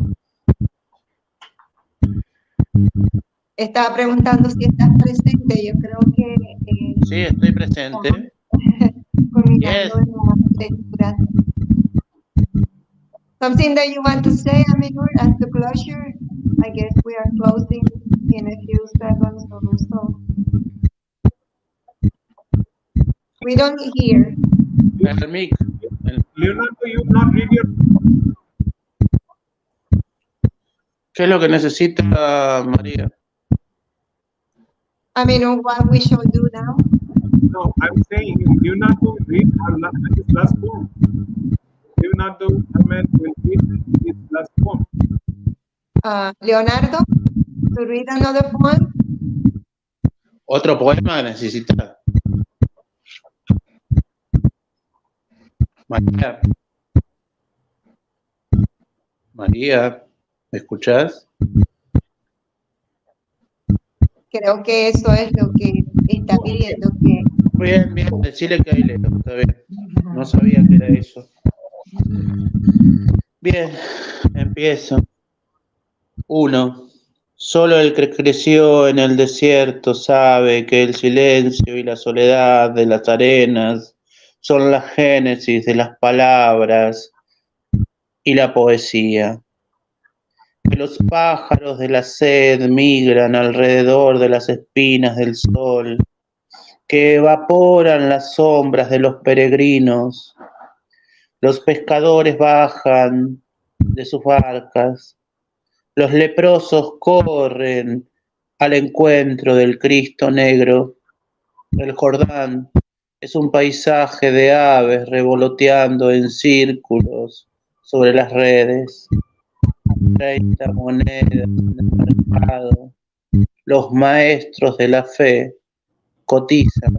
Estaba preguntando si estás presente. Yo creo que... Sí, estoy presente. Culminando la lectura. Something that you want to say, Aminur, as the closure? I guess we are closing in a few seconds or so. We don't hear. El mic. Leonardo, you not read your... ¿Qué es lo que necesita María? Aminur, what we shall do now? No, I'm saying Leonardo read his last poem. Leonardo Herman will read his last poem. Leonardo, to read another poem? ¿Otro poema necesita? María. María, ¿me escuchás? Creo que eso es lo que está pidiendo. Que... Bien, decirle que ahí leo, está bien. No sabía que era eso. Bien, empiezo. 1. Solo el que creció en el desierto sabe que el silencio y la soledad de las arenas son la génesis de las palabras y la poesía. Que los pájaros de la sed migran alrededor de las espinas del sol, que evaporan las sombras de los peregrinos. Los pescadores bajan de sus barcas. Los leprosos corren al encuentro del Cristo negro. El Jordán es un paisaje de aves revoloteando en círculos sobre las redes. 30 monedas en el mercado. Los maestros de la fe cotizan.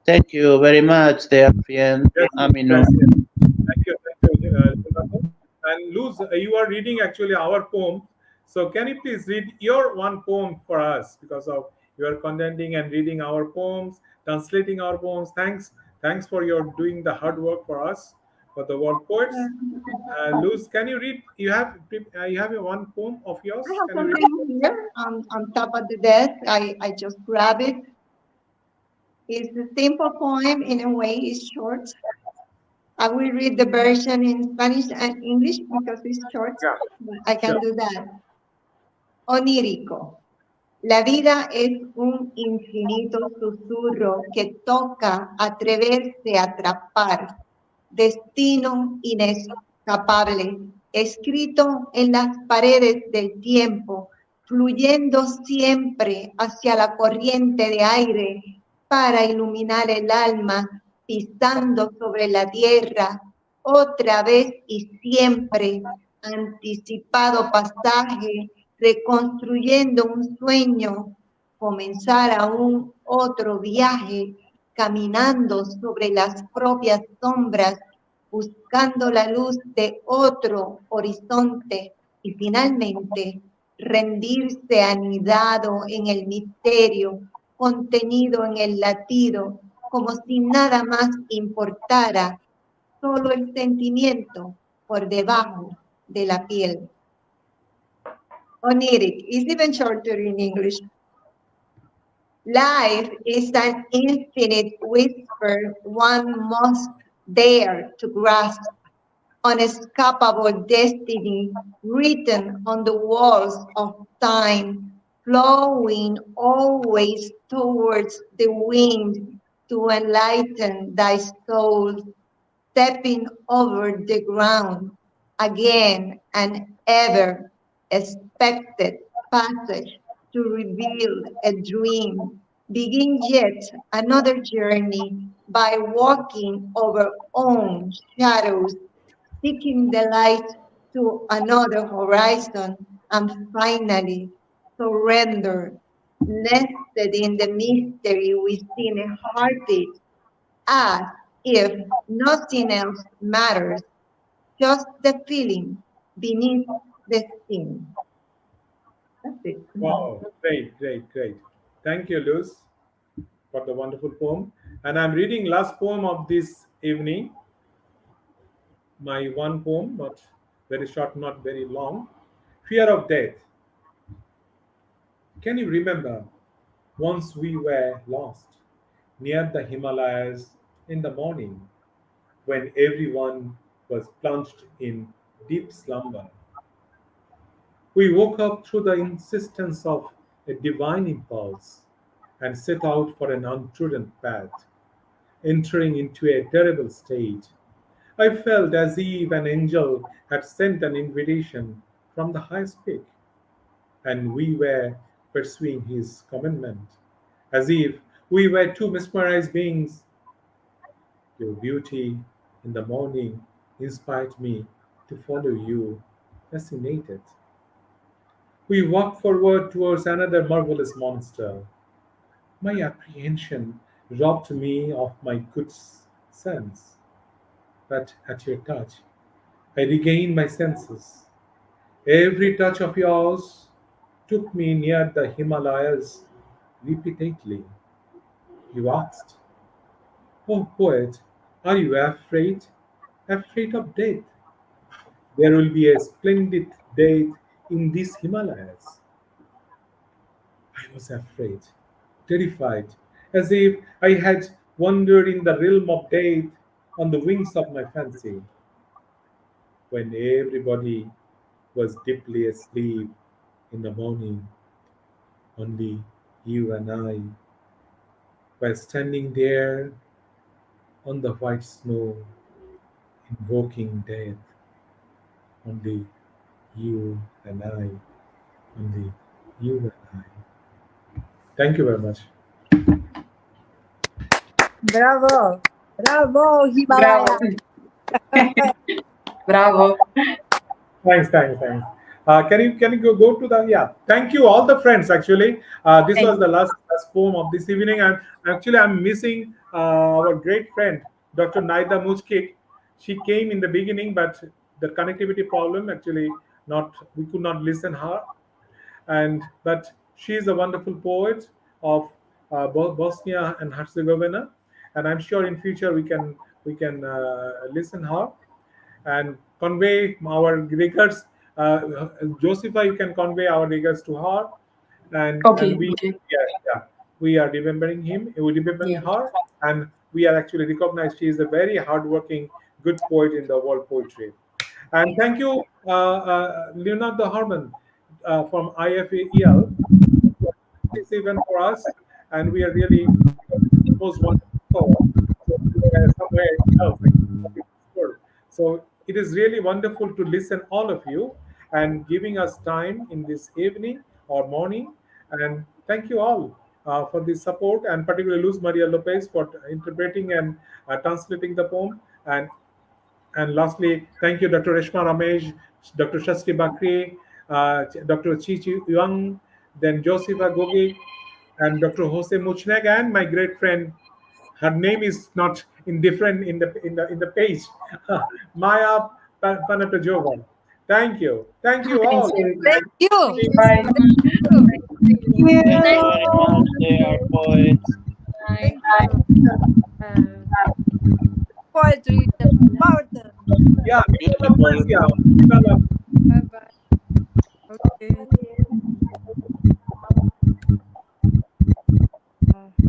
Thank you very much, dear friend. Aminur. Thank you, Leonardo. And Luz, you are reading actually our poem. So can you please read your one poem for us, because of you are contenting and reading our poems, translating our poems. Thanks for your doing the hard work for us, for the world poets. Luz, can you read? You have one poem of yours. I have Can you read? something here on top of the desk. I just grab it. It's a simple poem in a way. It's short. I will read the version in Spanish and English because it's short. Yeah. I can do that. Onírico. La vida es un infinito susurro que toca atreverse a atrapar. Destino inescapable, escrito en las paredes del tiempo, fluyendo siempre hacia la corriente de aire para iluminar el alma, pisando sobre la tierra, otra vez y siempre, anticipado pasaje, reconstruyendo un sueño, comenzar aún otro viaje, caminando sobre las propias sombras, buscando la luz de otro horizonte y finalmente rendirse anidado en el misterio, contenido en el latido, como si nada más importara, solo el sentimiento por debajo de la piel. Oniric is even shorter in English. Life is an infinite whisper one must dare to grasp, unescapable destiny written on the walls of time, flowing always towards the wind to enlighten thy soul, stepping over the ground again and ever expected passage to reveal a dream. Begin yet another journey by walking over own shadows, seeking the light to another horizon, and finally surrender, nested in the mystery within a heartbeat, as if nothing else matters, just the feeling beneath the skin. That's it. Wow, great, great, great. Thank you, Luz, for the wonderful poem. And I'm reading last poem of this evening. My one poem, not very short, not very long. Fear of death. Can you remember once we were lost near the Himalayas in the morning when everyone was plunged in deep slumber? We woke up through the insistence of a divine impulse and set out for an untrodden path, entering into a terrible state. I felt as if an angel had sent an invitation from the highest peak, and we were pursuing his commandment, as if we were two mesmerized beings. Your beauty in the morning inspired me to follow you, fascinated. We walked forward towards another marvelous monster. My apprehension robbed me of my good sense, but at your touch, I regained my senses. Every touch of yours took me near the Himalayas repeatedly. You asked, "Oh, poet, are you afraid? Afraid of death? There will be a splendid death in these Himalayas." I was afraid, terrified, as if I had wandered in the realm of death on the wings of my fancy, when everybody was deeply asleep in the morning. Only you and I were standing there on the white snow, invoking death. Only you and I, only you and I. Thank you very much. Bravo, bravo, Bravo. Himalaya. Bravo. Thanks. Can you go to the, yeah? Thank you all the friends. Actually, this Thank was the last poem of this evening, and actually I'm missing our great friend Dr. Naida Mujkik. She came in the beginning, but the connectivity problem actually not we could not listen her, and but she is a wonderful poet of Bosnia and Herzegovina, and I'm sure in future we can listen her and convey our regards. Josepha, you can convey our regards to her, and Okay, we, okay. yeah, we are remembering him, we remembering Yeah. her, and we are actually recognized she is a very hardworking, good poet in the world poetry. And thank you, Leonardo Harmon from IFAEL, this event for us, and we are really most wonderful. So, somewhere else, like, so it is really wonderful to listen all of you and giving us time in this evening or morning. And thank you all for the support, and particularly Luz Maria Lopez for interpreting and translating the poem. And And lastly, thank you, Dr. Reshma Ramesh, Dr. Shasti Bakri, Dr. Chichi Yuang, then Josepha Gogi, and Dr. Jose Muchneg, and my great friend. Her name is not indifferent in the page. Maya Panatajova. Thank you Thanks, all. everybody. Thank you. Bye. Thank you. Thank you very much. They are poets. Thank you. Poetry is important. Yeah, viva la Beautiful. poesía, viva la